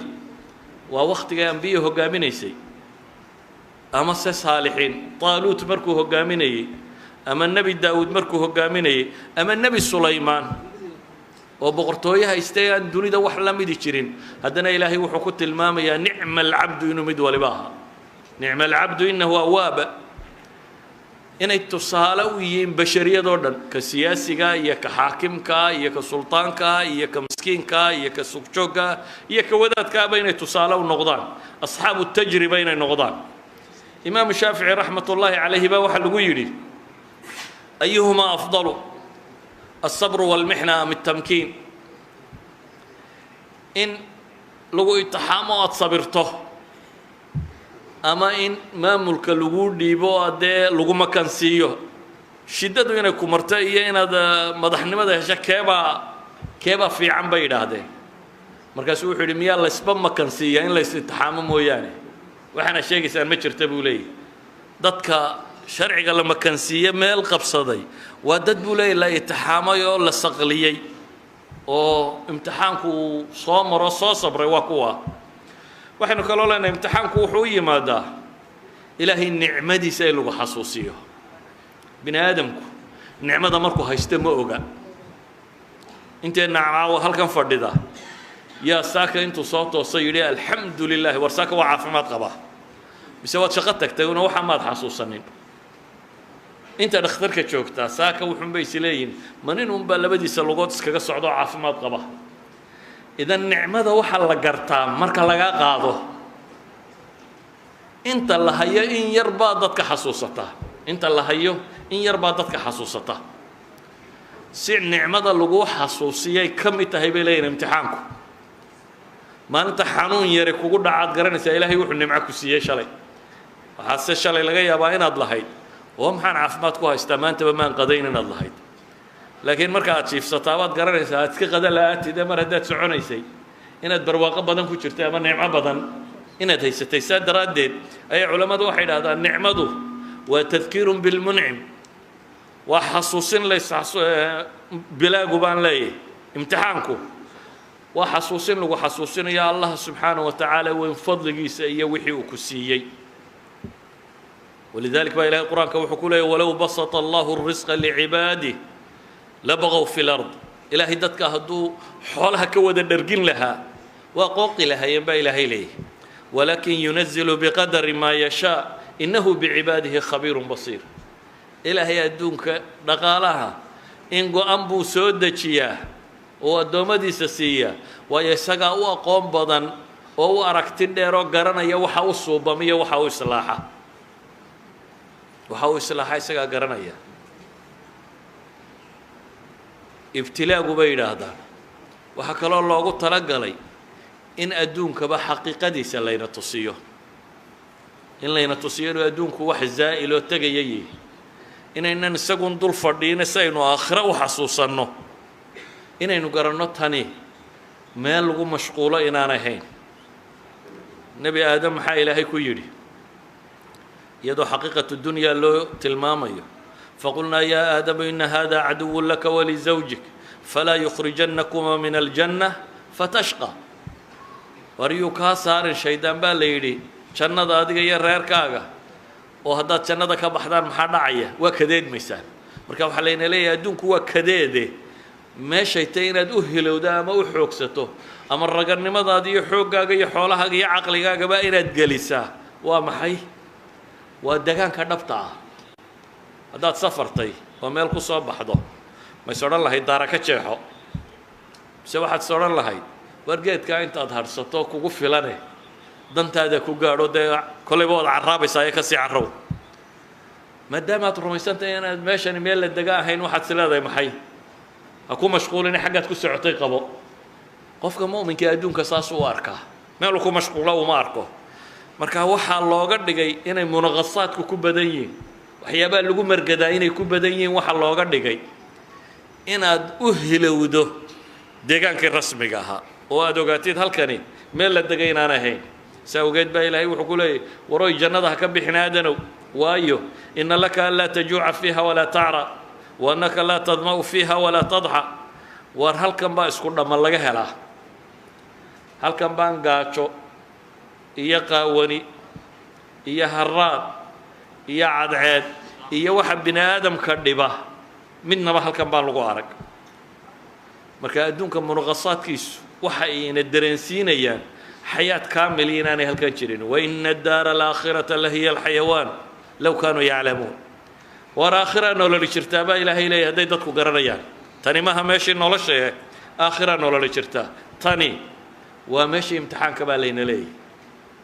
waa wakhtigay ambiye hoggaaminaysay ama se saalixiin taaluut markuu hoggaaminayey ama nebi daawuud markuu hoggaaminayey ama nebi sulaymaan oo boqortooye haystay aan dunida wax la midi jirin haddana ilaahay wuxuu ku tilmaamayaa nicma alcabdu inuu mid waliba ahaa nicma alcabdu innahu awaaba inay tusaale u yihiin bashariyadoo dhan ka siyaasiga iyo ka xaakimka iyo ka sultaanka iyo ka miskiinka iyo ka sugjoogka iyo ka wadaadkaaba inay tusaale u noqdaan asxaabu tajriba inay noqdaan imaamu shaafici raxmat ullaahi calayhi baa waxaa lagu yidhi ayuhumaa afdalu alsabru walmixna am altamkiin in lagu itixaamo aada sabirto ama in maamulka lagu dhiibo haddee lagu makansiiyo shiddadu inay ku marto iyo inaad madaxnimada hesho keebaa fiican bay yidhaahdeen markaasuu wuxuu yidhi miyaa laysba makansiiyaa in lays itixaamo mooyaane waxaana sheegaysaan ma jirta buu leeyahy dadka sharciga la makansiiye meel qabsaday waa dad buu leeyahy la itixaamay oo la saqliyey oo imtixaanku uu soo maro soo sabray waa kuwa waxaynu kaloo leenahay imtixaanku wuxuu u yimaadaa ilaahay nicmadiisa in lagu xasuusiyo bini aadamku nicmada markuu haysto ma oga inteenna caawa halkan fadhida yaa saaka intuu soo toosay yidhi alxamdu lilaahi war saaka waa caafimaad qabaa mise waad shaqo tagtay una waxa maad xasuusanin inta dhakhtarka joogtaa saaka wuxuunbay is leeyihin ma nin unbaa labadiisa lugood iskaga socdo caafimaad qaba idan nicmada waxaa la gartaa marka laga qaado inta la hayo in yar baa dadka xasuusataa inta la hayo in yar baa dadka xasuusataa si nicmada lagu xasuusiyay ka mid tahay bay leeyihin imtixaanku maalinta xanuun yare kugu dhacaad garanaysaa ilaahay wuxuu nimco ku siiyey shalay waxaase shalay laga yaabaa inaad lahayd oo maxaan caafimaad ku haystaa maantaba maan qadayn inaad lahayd laakiin marka aad jiifsataa baad garanaysaa aad iska qada la-aatide mar haddaad soconaysay inaad barwaaqo badan ku jirtay ama nicmo badan inaad haysatay saa daraaddeed ayay culammadu waxay idhahdaan nicmadu waa tadkiirun bilmuncim waa xasuusin bilaagu baan leeyahay imtixaanku waa xasuusin lagu xasuusinayo allah subxaanaه wa tacaala weyn fadligiisa iyo wixii uu ku siiyey walidalik baa ilahay qur-aanka wuxuu ku leeyay walow basata allahu الrisqa licibaadih labaqow fi lard ilaahay dadka hadduu xoolaha ka wada dhergin lahaa waa qooqi lahaayeen baa ilaahay leeyahy walakin yunazilu biqadari maa yashaa inahu bicibaadihi khabiiru basiir ilaahay adduunka dhaqaalaha in go-an buu soo dejiyaa oo addoommadiisa siiya waayo isagaa u aqoon badan oo u aragti dheer oo garanaya waxa u suubamiyo waxa u islaaxa isagaa garanaya ibtilaagu bay yidhaahdaan waxaa kaloo loogu talagalay in adduunkaba xaqiiqadiisa layna tusiyo in layna tusiyo inuu adduunku wax zaa'iloo tegaya yihi inaynan isagun dul fadhiina si aynu aakhiro u xasuusanno inaynu garanno tani meel lagu mashquulo inaan ahayn nebi aadam maxaa ilaahay ku yidhi iyadoo xaqiiqatu dunyaa loo tilmaamayo faqulnaa yaa aadamu ina hada caduwu laka walizawjik falaa yukhrijannakuma min aljanna fatashqa waryuu kaa saarin shaydaan baa la yidhi jannada adiga iyo reerkaaga oo haddaad jannada ka baxdaan maxaa dhacaya waa kadeedmaysaan marka waxaa layna leeyahay adduunku waa kadeede meeshay tay inaad u hilowdo ama u xoogsato ama raganimadaada iyo xooggaaga iyo xoolahaaga iyo caqligaagaba inaad gelisaa waa maxay waa degaanka dhabta ah haddaad safartay oo meel ku soo baxdo ma is odhan lahayd daara ka jeexo mise waxaad is odhan lahayd wargeedkaa intaad hadhsato kugu filane dantaada ku gaadho dee kollayba waad carraabaysaa ee ka sii carrow maadaama aad rumaysantahay inaad meeshani meel la dega ahayn waxaad is leedahay maxay ha ku mashquulini xaggaad ku socotay qabo qofka mu'minka adduunka saas u arkaa meel ku mashquulo uma arko marka waxaa looga dhigay inay munaqasaadku ku badan yihiin waxyaabaha lagu margadaa inay ku badan yihiin waxaa looga dhigay inaad u hilowdo deegaankii rasmiga ahaa oo aad ogaatid halkani meel la degay inaan ahayn saa awgeed baa ilaahay wuxuu ku leeyahy waroy jannada ha ka bixin aadanow waayo ina laka an laa tajuuca fiiha walaa tacra wa annaka laa tadma'u fiiha walaa tadxa waar halkan baa isku dhamman laga helaa halkan baan gaajo iyo qaawani iyo haraad iyo cadceed iyo waxa bini aadamka dhiba midnaba halkan baan lagu arag marka adduunka munaqasaadkiisu waxa ayna dareensiinayaan xayaat kaamil inaanay halkan jirin waina addaara alaakhirata lahiya alxayawaan low kaanuu yaclamuun war aakhira nololi jirtaa baa ilaahay leeyahy hadday dadku garanayaan tani maha meeshii nolosha ee aakhira nololi jirtaa tani waa meeshii imtixaanka baa layna leeyahy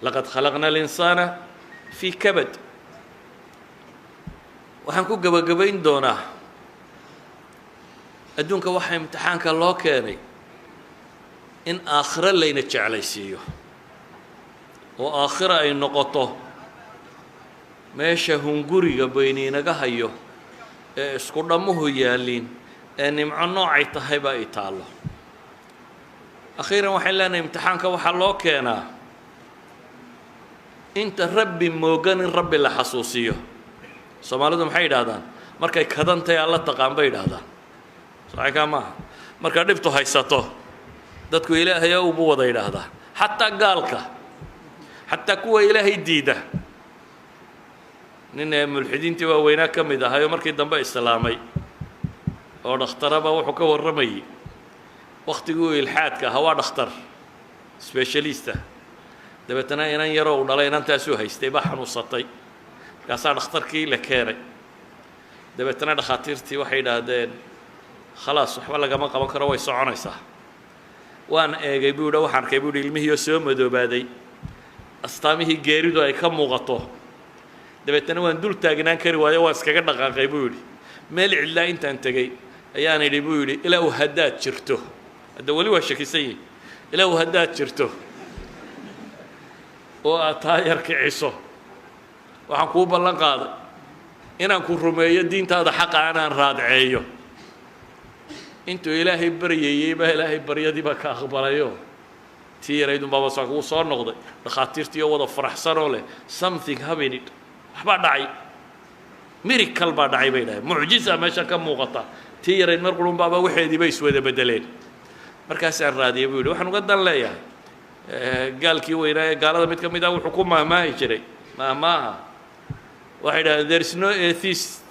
laqad khalaqna alinsaana fii kabad waxaan ku gebagabayn doonaa adduunka waxaa imtixaanka loo keenay in aakhiro layna jeclaysiiyo oo aakhiro ay noqoto meesha hunguriga bayniinaga hayo ee isku dhammuhu yaalliin ee nimco noocay tahayba ay taallo akhiiran waxaan leenahay imtixaanka waxaa loo keenaa inta rabbi moogan in rabbi la xasuusiyo soomaalidu maxay yidhaahdaan markay kadantahay alla taqaan bay yidhaahdaan saxiikaa maaha markaa dhibtu haysato dadku ilaahay ubu wada yidhaahdaa xataa gaalka xataa kuwa ilaahay diida nin mulxidiintii waaweynaa ka mid ahaayoo markii dambe islaamay oo dhakhtaraba wuxuu ka warramayay waktigii uu ilxaadka ahaa waa dhakhtar specialista dabeetana inan yaroo u dhalay inantaasuu haystay baa xanuunsatay markaasaa dhakhtarkii la keenay dabeetana dhakhaatiirtii waxay yidhaahdeen khalaas waxba lagama qaban karo way soconaysaa waan eegay buu yidhi waxaan arkay buu yidhi ilmihiioo soo madoobaaday astaamihii geeridu ay ka muuqato dabeetana waan dul taagnaan kari waayo waan iskaga dhaqaaqay buu yidhi meel cidlaa intaan tegey ayaan idhi buu yidhi ilaahu haddaad jirto hadda weli waa shakisan yihin ilaahu haddaad jirto oo aad taayar kiciso waxaan kuu ballan qaaday inaan ku rumeeyo diintaada xaqa anaan raadceeyo intuu ilaahay baryayey baa ilaahay baryadiiba ka aqbalayo tii yaraydunbaaba saa kuu soo noqday dhakhaatiirtiioo wada faraxsanoo leh something happened waxbaa dhacay miracle baa dhacay bay dhahay mucjiza meesha ka muuqata tii yarayd mar qurunbaaba waxeediiba iswada bedeleen markaasaan raadiyay buu yidhi waxaan uga dan leeyahay gaalkii weynaa ee gaalada mid ka mid ah wuxuu ku maahmaahi jiray maahmaaha waxay yidhahdeen there is no atheist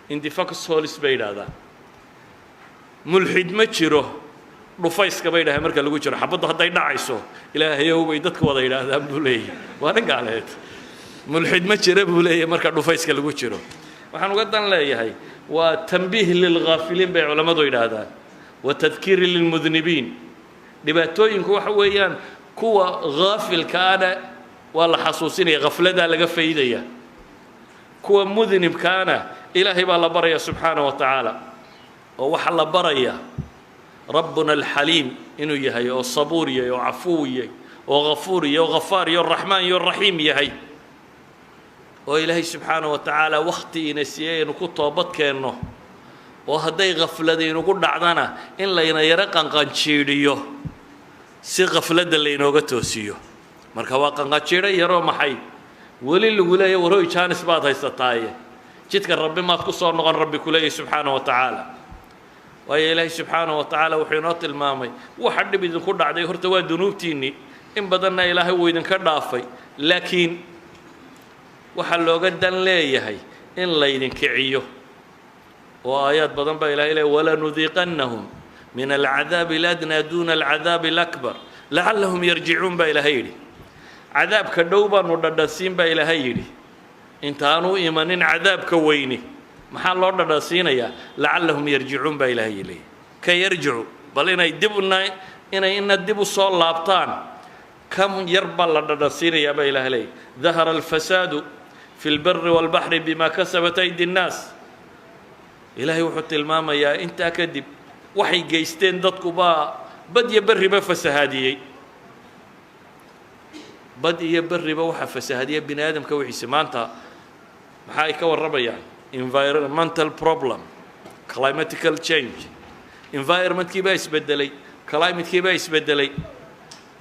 in the foxholes bay yidhahdaan mulxid ma jiro dhufayska bay dhahay marka lagu jiro xabaddu hadday dhacayso ilaahayow bay dadku wada yidhaahdaan buu leeyahay waa nin gaaleed mulxid ma jira buu leeyahay marka dhufayska lagu jiro waxaan uga dan leeyahay waa tanbiih lilghaafiliin bay culammadu yidhaahdaan wa tadkiiri lilmudnibiin dhibaatooyinku waxa weeyaan kuwa ghaafilkaana waa la xasuusinaya khafladaa laga faydaya kuwa mudnibkaana ilaahay baa la baraya subxaanaه wa tacaala oo waxaa la baraya rabbuna alxaliim inuu yahay oo sabuur yahay oo cafuw yahay oo ghafuur yahay oo ghafaar iyo raxmaan iyo raxiim yahay oo ilaahay subxaanaه wa tacaala wakti ina siiyey aynu ku toobad keenno oo hadday khafladaynugu dhacdana in layna yaro qanqanjiidhiyo si khafladda laynooga toosiyo marka waa qanqanjiidho yaroo maxay weli lagu leeyahay warooy jaanis baad haysataaye jidka rabbi maad ku soo noqon rabbi ku leeyahay subxaanahu wa tacaala waayo ilaahay subxaanahu wa tacaala wuxuu inoo tilmaamay waxa dhib idinku dhacday horta waa dunuubtiinnii in badanna ilaahay wuu idinka dhaafay laakiin waxaa looga dan leeyahay in laydin kiciyo oo aayaad badan baa ilaahay leeyahay walanudiiqannahum min alcadaabi aladnaa duuna alcadaabi alakbar lacallahum yarjicuun baa ilaahay yidhi cadaabka dhow baanu dhadhansiin baa ilaahay yidhi intaanu imanin cadaabka weyni maxaa loo dhadhansiinayaa lacallahum yarjicuun baa ilaahay leeyahay ka yarjicu bal inay ina dib u soo laabtaan kam yar baa la dhadhansiinayaa baa ilaahay leeyahay dahara alfasaadu fi lbari walbaxri bima kasabat aydi nnaas ilaahay wuxuu tilmaamayaa intaa kadib waxay geysteen dadku baa bad iyo berriba fasahaadiyey bad iyo berriba waxaa fasahaadiya bini aadamka wixiisa maanta maxaa ay ka warramayaan environmental problem climatical change environmentkii baa isbedelay climatekii baa isbedelay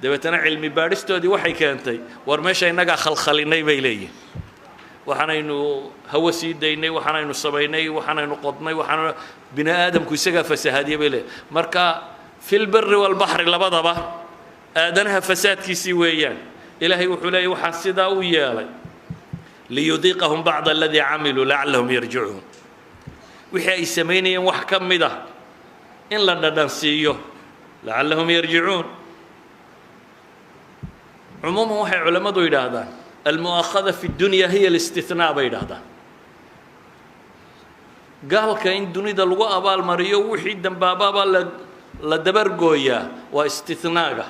dabeetana cilmi baadhistoodii waxay keentay war meesha innagaa khalkhalinay bay leeyihin waxaanaynu hawo sii daynay waxaanaynu samaynay waxaanaynu qodnay waxaan bini aadamku isagaa fasahaadiya bay leeyihin marka fi lbari walbaxri labadaba aadanaha fasaadkiisii weeyaan ilaahay wuxuu leeyahy waxaan sidaa u yeelay liyudiiqahum bacda aladii camiluu lacallahum yarjicuun wixii ay samaynayeen wax ka mid ah in la dhadhansiiyo lacallahum yarjicuun cumuuman waxay culammadu yidhaahdaan almu'akhada fi dunya hiya alistithnaa bay yidhaahdaan gaalka in dunida lagu abaalmariyo wixii dambaababaa la dabargooyaa waa istithnaaga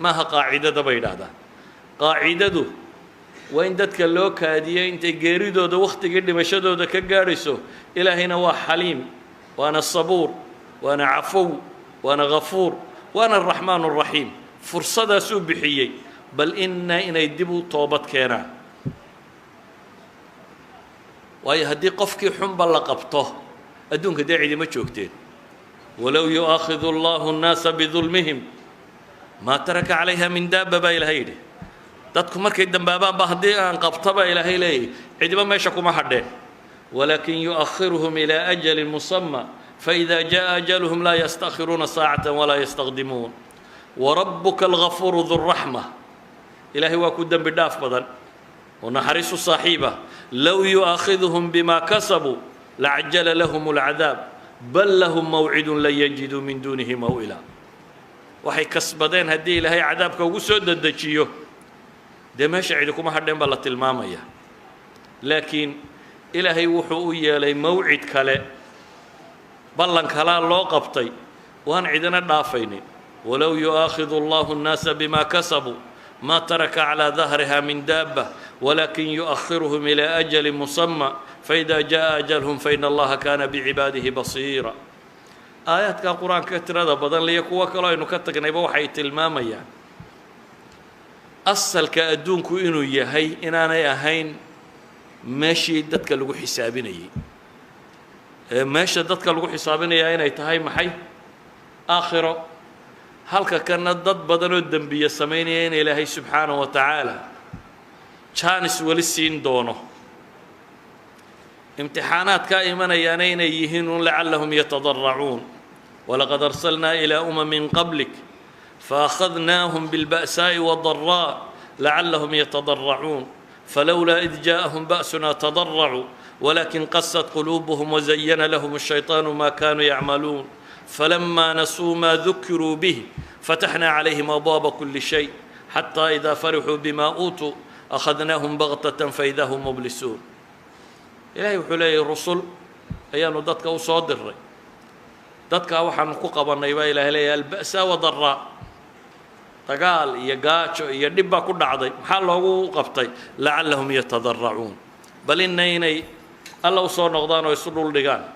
maaha qaacidada bay yidhaahdaan qaacidadu waa in dadka loo kaadiyey intay geeridooda wakhtigii dhimashadooda ka gaadhayso ilaahayna waa xaliim waana sabuur waana cafow waana ghafuur waana araxmaan araxiim fursadaasuu bixiyey bal inay dib u toobad keenaan waayo haddii qofkii xunba la qabto adduunka dee cidima joogteen walow yu'aakhidu allahu nnaasa bidulmihim maa taraka calayha min daaba baa ilaahay yidhi dadku markay dambaabaanba haddii aan qabtaba ilaahay leeyahy cidiba meesha kuma hadheen walaakin yu'akhiruhum ilaa ajalin musama faإida jaءa ajaluhum laa yastakhiruuna saacata walaa yastaqdimuun warabuka algafuuru du raxma ilaahay waa ku dembi dhaaf badan oo naxariisu saaxiiba low yu'aakhiduhum bima kasabuu lacajala lahum اlcadaab bal lahum mawcidun lan yajiduu min duunihi maw'ila waxay kasbadeen haddii ilaahay cadaabka ugu soo dedejiyo dee meesha cidi kuma hadheen baa la tilmaamaya laakiin ilaahay wuxuu u yeelay mawcid kale ballan kalaa loo qabtay waan cidina dhaafaynin walow yu'aakhidu allahu الnaasa bima kasabuu ma taraka calى dahriha min daaba walakin yu'akhiruhum ilى ajali musama faإida jaءa ajalhum faina allaha kana bicibaadihi basiira aayaadka qur-aanka tirada badan liyo kuwo kaloo aynu ka tagnayba waxay tilmaamayaan asalka adduunku inuu yahay inaanay ahayn meeshii dadka lagu xisaabinayey meesha dadka lagu xisaabinayaa inay tahay maxay aakhiro halka kana dad badan oo dembiye samaynaya in ilaahay subxaanahu wa tacaala jaanis weli siin doono imtixaanaadkaa imanayaana inay yihiin un lacallahum yatadarracuun walaqad arsalnaa ilaa umamin qablik فأخذناهم بالبأساء والضراء لعلهم يتضرعون فلولا إذ جاءهم بأسنا تضرعوا ولكن قست قلوبهم وزين لهم الشيطان ما كانوا يعملون فلما نسوا ما ذكروا به فتحنا عليهم أبواب كل شيء حتى إذا فرحوا بما أوتوا أخذناهم بغتة فإذا هم مبلسون إلهي وحلي الرسل أيان دتك وصادر دتك وحن قبرنا إلهي البأساء والضراء dagaal iyo gaajo iyo dhib baa ku dhacday maxaa loogu qabtay lacallahum yatadarracuun bal inay alla u soo noqdaan oo isu dhul dhigaan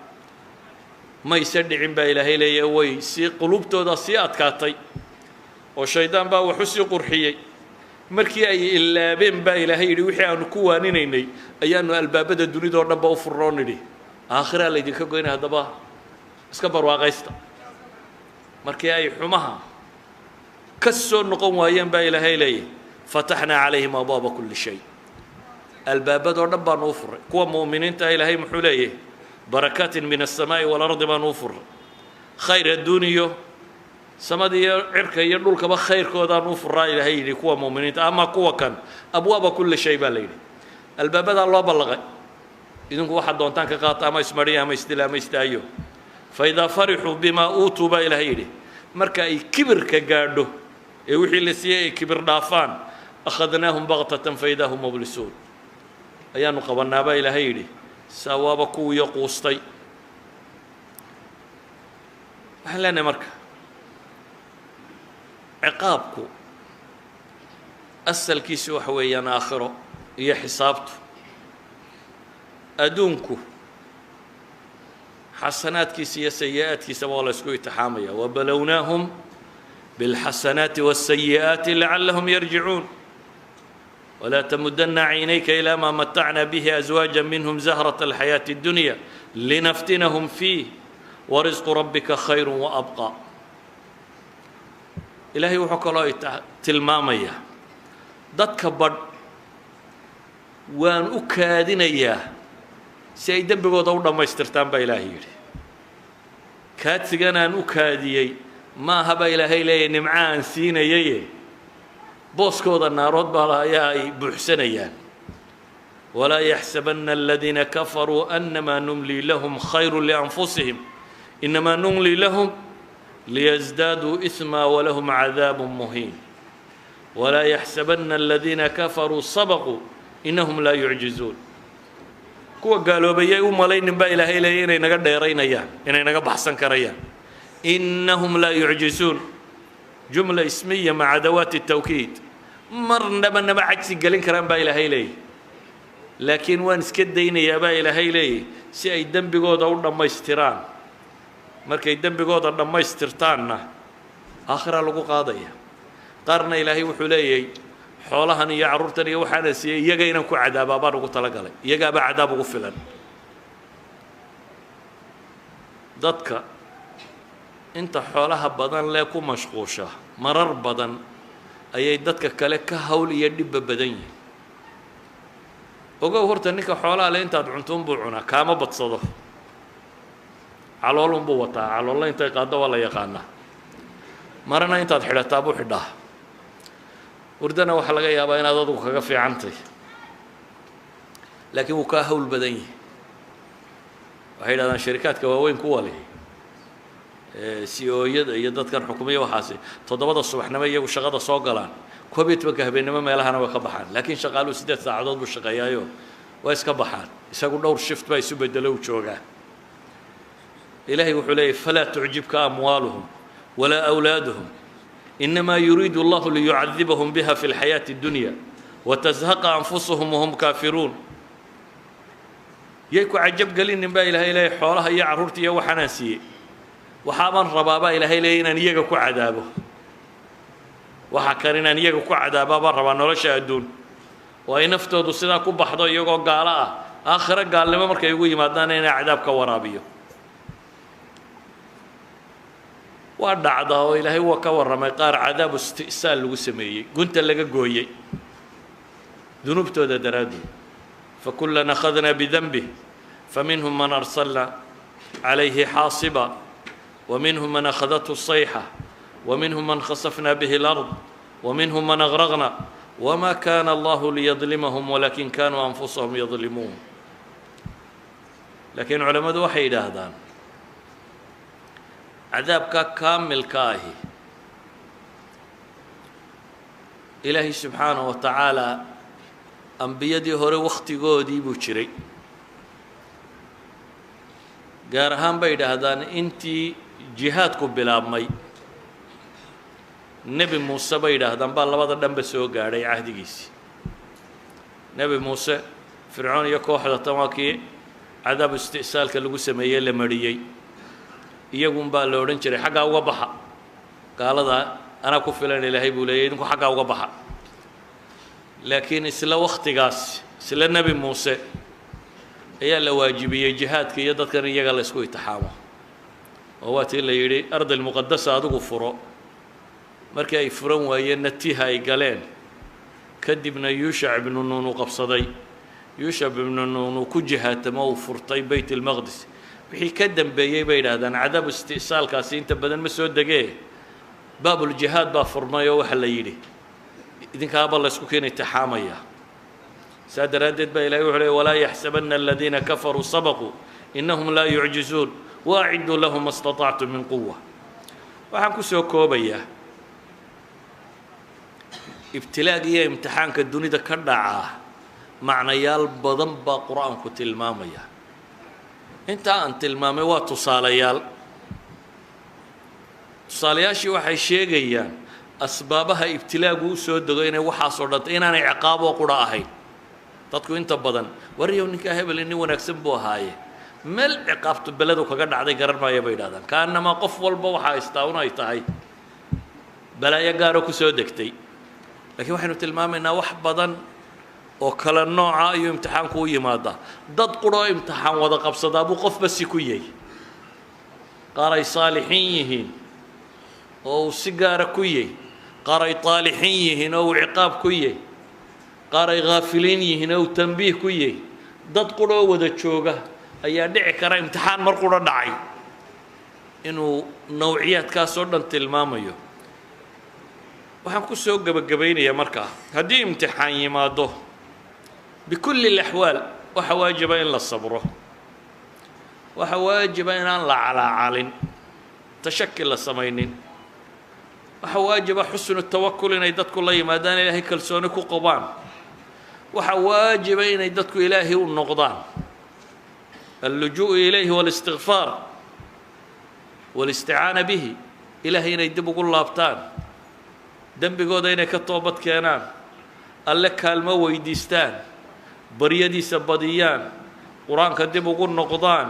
mayse dhicin baa ilaahay leeyahay way sii qulubtooda sii adkaatay oo shaydaan baa wax u sii qurxiyey markii ay ilaabeen baa ilaahay yidhi wixii aanu ku waaninaynay ayaanu albaabada dunidoo dhanba u furroon nidhi aakhiraa laydinka goynay haddaba iska barwaaqaysta markii ay xumaha ka soo noqon waayeen baa ilaahay leeyahay fataxnaa calayhim abwaaba kulli shay albaabadoo dhan baan uu furay kuwa mu'miniinta ilaahay muxuu leeyahay barakaatin min as-samaa'i wal-ardi baan uu furay khayr adduuniyo samada iyo cirka iyo dhulkaba khayrkoodaan uu furaa ilaahay yidhi kuwa mu'miniinta ama kuwa kan abwaaba kulli shay baa la yidhi albaabadaa loo ballaqay idinku waxaad doontaan ka qaata ama ismariya ama isdila ama istaayo faidaa farixuu bimaa uutuu baa ilaahay yidhi marka ay kibirka gaadho ee wixii la siiyey ay kibir dhaafaan akhadnaahum baktatan faidaa hum mublisuun ayaanu qabanaa baa ilaahay yidhi sawaaba kuwiyo quustay waxaan leenahay marka ciqaabku asalkiisu waxa weeyaan aakhiro iyo xisaabtu adduunku xasanaadkiisa iyo sayi'aadkiisaba waa la isku itixaamaya wabalownaahum bilxasanaati wasayi'aati lacallahum yarjicuun walaa tamudana caynayka ilaa maa matacna bihi aswaaja minhum zahrata alxayaati addunya linaftinahum fiih warisqu rabbika khayru waabqaa ilaahay wuxuu kaloo tilmaamayaa dadka badh waan u kaadinayaa si ay dembigooda u dhammaystirtaan baa ilaahay yidhi kaadsigan aan u kaadiyey maaha baa ilaahay leeyahy nimco aan siinayaye booskooda naarood baa ayaa ay buuxsanayaan walaa yaxsabanna aladiina kafaruu annamaa numlii lahum khayru lianfusihim inamaa numlii lahum liyasdaaduu ismaa walahum cadaabu muhiin walaa yaxsabanna aladiina kafaruu sabaquu inahum laa yucjizuun kuwa gaaloobayay u malaynin baa ilaahay leeyay inay naga dheeraynayaan inay naga baxsan karayaan inahum laa yucjizuun jumla ismiya maca adawaati tawkiid marnaba nama cajsi gelin karaan baa ilaahay leeyay laakiin waan iska daynayaa baa ilaahay leeyay si ay dembigooda u dhammaystiraan markay dembigooda dhammaystirtaanna aakhira lagu qaadaya qaarna ilaahay wuxuu leeyahay xoolahan iyo carruurtan iyo waxaana siiyey iyaga inaan ku cadaabaa baan ugu talagalay iyagaabaa cadaab ugu filan dadka inta xoolaha badan lee ku mashquusha marar badan ayay dadka kale ka hawl iyo dhibba badan yihiin ogow horta ninka xoolaha le intaad cuntuunbuu cunaa kaama badsado caloolunbuu wataa caloolla intay qaaddo waa la yaqaanaa marana intaad xidhataa buu xidhaa wurdana waxaa laga yaabaa inaad adugu kaga fiicantay laakiin wuu kaa hawl badan yahay waxay yidhahdaan sharikaadka waaweyn kuwa leh CEO-yada iyo dadkan xukumiya waxaasi 7 subaxnimo iyagu shaqada soo galaan 12 habeenimo meelahana way ka baxaan laakiin shaqaaluhu 8 saacadood buu shaqeeyaayo way iska baxaan isagu dhowr shift baa isu bedelo u joogaa ilaahay wuxuu leeyahay falaa tucjibka amwaaluhum walaa awlaaduhum إنما يريد الله ليعذبهم بها في الحياة الدنيا وتزهق أنفسهم وهم كافرون يكو عجب قليل نبا إلهي إلهي حولها يا عرورتي يا وحناسي وحابا ربابا إلهي إلهي إن يجاكو عذابه وحكرين أن يجاكو عذابه بربا نرشا الدون وإن افتدوا سناكو بحضا يجاكو قالا آخر قال لما مركا يقول يمادانا إن عذابك ورابيه وأدعى إلهي وكورما قار عذاب استئسال وسمي قلت لك قوي ذنوبته درادي فكلنا أخذنا بذنبه فمنهم من أرسلنا عليه حاصبا ومنهم من أخذته الصيحة ومنهم من خسفنا به الأرض ومنهم من أغرقنا وما كان الله ليظلمهم ولكن كانوا أنفسهم يظلمون لكن علماء وحيد هذا عذابك كامل كاهي إلهي سبحانه وتعالى أنبيادي هوري وقتي قودي بوشري قارهان بيد هذان انتي جهادكو بلا مي نبي موسى بيد هذان بالله دم بسو قاري عهدي قيسي نبي موسى فرعون يكو حدا تماكي عذاب استئسال كاللغو سميه لمريي iyagun baa la odhan jiray xaggaa uga baxa gaalada anaa ku filan ilaahay buu leeyahay idinku xaggaa uga baxa laakiin isla waqtigaas isla nebi muuse ayaa la waajibiyey jihaadka iyo dadkan iyaga la isku itixaamo oo waatii la yidhi ardi almuqadasa adigu furo markii ay furan waayeen natiha ay galeen kadibna yuushac ibnu nuun u qabsaday yuushab ibnu nuun uu ku jihaatamo uu furtay bayt almaqdis wixii ka dambeeyey bay yidhaahdaan cadabu istisaalkaasi inta badan ma soo degee baabuljihaad baa furmay oo waxa la yidhi idinkaaba la isku keena itixaamaya saa daraaddeed baa ilahay wuxuu leey walaa yaxsabanna aladiina kafaruu sabaquu innahum laa yucjizuun waaciduu lahum ma istatactum min quwa waxaan ku soo koobayaa ibtilaaga iyo imtixaanka dunida ka dhacaa macnayaal badan baa qur-aanku tilmaamaya intaa aan tilmaamay waa tusaalayaal tusaalayaashii waxay sheegayaan asbaabaha ibtilaagu u soo dego inay waxaasoo dhantay inaanay ciqaaboo qura ahayn dadku inta badan waryow ninkaa hebel nin wanaagsan buu ahaaye meel ciqaabtu beledu kaga dhacday garan maaya bay yidhahdaan kaanamaa qof walba waxaa haystaa un ay tahay balaayo gaaro ku soo degtay laakiin waxaynu tilmaamaynaa wax badan oo kala nooca ayuu imtixaanku u yimaadaa dad quroo imtixaan wada qabsadaa buu qofba si ku yahy qaar ay saalixiin yihiin oo uu si gaara ku yahy qaar ay taalixiin yihiin oo uu ciqaab ku yahy qaar ay haafiliin yihiin oo uu tanbiih ku yahy dad quroo wada jooga ayaa dhici kara imtixaan mar qura dhacay inuu nawciyaadkaasoo dhan tilmaamayo waxaan ku soo gebagabaynayaa markaa haddii imtixaan yimaado bikulli اlaxwaal waxa waajiba in la sabro waxa waajiba inaan la calaacalin tashaki la samaynin waxa waajiba xusnu tawakul inay dadku la yimaadaan ilaahay kalsooni ku qabaan waxa waajiba inay dadku ilaahay u noqdaan allujuuءu ilayhi wاlistigfaar wاlisticaana bihi ilaahay inay dib ugu laabtaan dembigooda inay ka toobad keenaan alle kaalmo weydiistaan baryadiisa badiyaan qur-aanka dib ugu noqdaan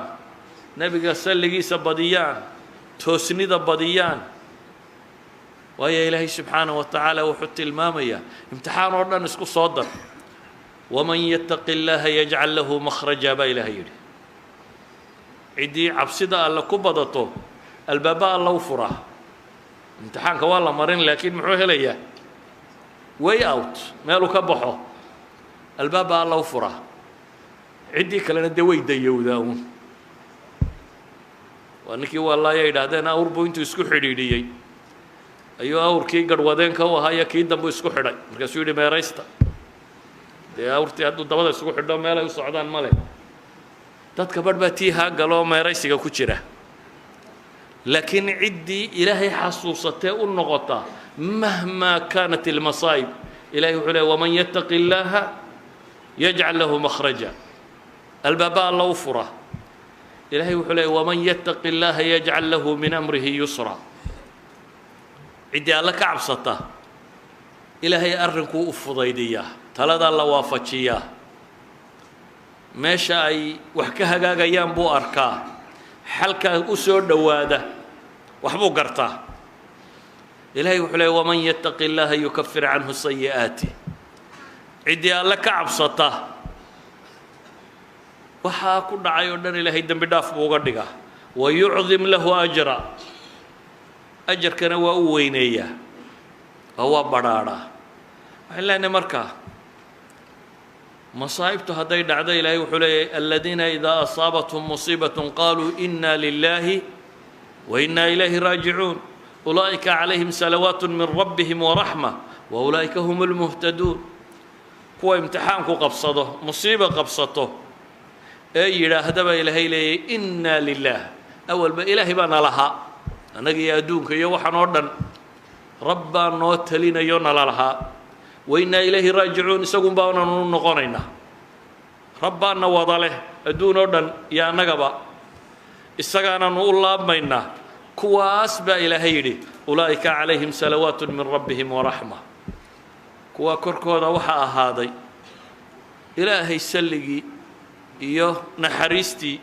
nebiga salligiisa badiyaan toosnida badiyaan waayo ilaahay subxaanaه wa tacaala wuxuu tilmaamayaa imtixaan oo dhan isku soo dar waman yataqi اllaha yajcal lahu makhraja baa ilaahay yidhi ciddii cabsida alle ku badato albaaba alla u furaa imtixaanka waa la marin laakiin muxuu helayaa way out meeluu ka baxo albaaba alla u furaa ciddii kalena dee way dayowdaa uun waa ninkii wallaaya yidhaahdeen awrbu intuu isku xidhiidhiyey ayuu awrkii garhwadeenka u ahaa iyo kii dambu isku xidhay markaasuu yidhi meeraysta dee awrtii hadduu dabada isugu xidho meelay u socdaan ma leh dadka barh baa tii haa galoo meeraysiga ku jira laakiin ciddii ilaahay xasuusatee u noqota mahmaa kaanat ilmasaa'ib ilahay wuxuu leey waman yattaqi illaaha yajcal lahu makhraja albaaba alla u fura ilahay wuxuu leey waman yattaqi illaaha yajcal lahu min amrihi yusra ciddii alla ka cabsata ilaahay arrinkuu u fudaydiyaa taladaa la waafajiyaa meesha ay wax ka hagaagayaan buu arkaa xalkaa u soo dhowaada waxbuu gartaa ilaahay wuxuu leey waman yattaqi illaaha yukafir canhu sayi'aatih ciddii alle ka cabsata waxaa ku dhacay oo dhan ilaahay dembi dhaaf buu uga dhigaa wayucdim lahu ajra ajarkana waa u weyneeyaa oo waa badhaadhaa waxaan leenahay markaa masaa'ibtu hadday dhacdo ilaahay wuxuu leeyahy aladiina idaa asaabathum musiibatun qaluu inna lilaahi wa inna ilayhi raajicuun ulaa'ika calayhim salawaat min rabbihim waraxma wa ulaa'ika hum lmuhtaduun kuwa imtixaanku qabsado musiiba qabsato ee yidhaahdaba ilaahay leeyay inna lilah awalba ilaahay baa na lahaa annaga iyo adduunka iyo waxaan oo dhan rabbaa noo talinayo nala lahaa wainaa ilayhi raajicuun isagun baananu noqonaynaa rabbaana wada leh adduun oo dhan iyo annagaba isagaananu u laabmaynaa kuwaas baa ilaahay yidhi ulaa'ika calayhim salawaat min rabbihim waraxma kuwa korkooda waxaa ahaaday ilaahay salligii iyo naxariistii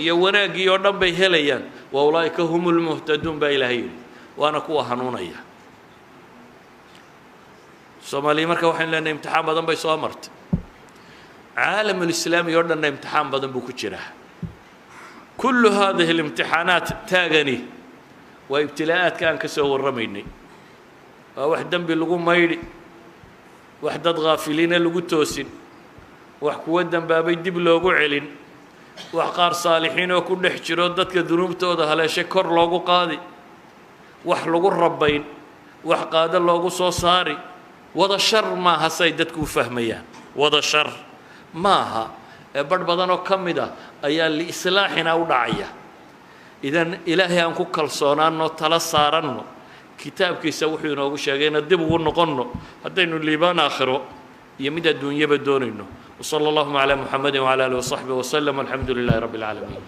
iyo wanaaggii oo dhan bay helayaan wa ulaa'ika hum lmuhtaduun baa ilaahay yidhi waana kuwa hanuunaya soomaaliya marka waxaynu leenahay imtixaan badan bay soo martay caalamulislaami oo dhanna imtixaan badan buu ku jiraa kullu haadihi اlimtixaanaat taagani waa ibtilaa'aadka aan ka soo warramaynay waa wax dembi lagu maydhi wax dad haafiliina lagu toosin wax kuwa dambaabay dib loogu celin wax qaar saalixiin oo ku dhex jiro dadka dunuubtooda haleeshay kor loogu qaadi wax lagu rabayn wax qaado loogu soo saari wada shar maaha say dadku u fahmayaan wada shar maaha ee badh badan oo ka mid ah ayaa liislaaxina u dhacaya idan ilaahay aan ku kalsoonaanno tala saaranno kitaabkiisa wuxuu inoogu sheegayna dib ugu noqonno haddaynu liibaan aakhiro iyo mid adduunyaba doonayno وصلى الله على محمد وعلى آله وصحبه وسلم والحمد لله رب العالمين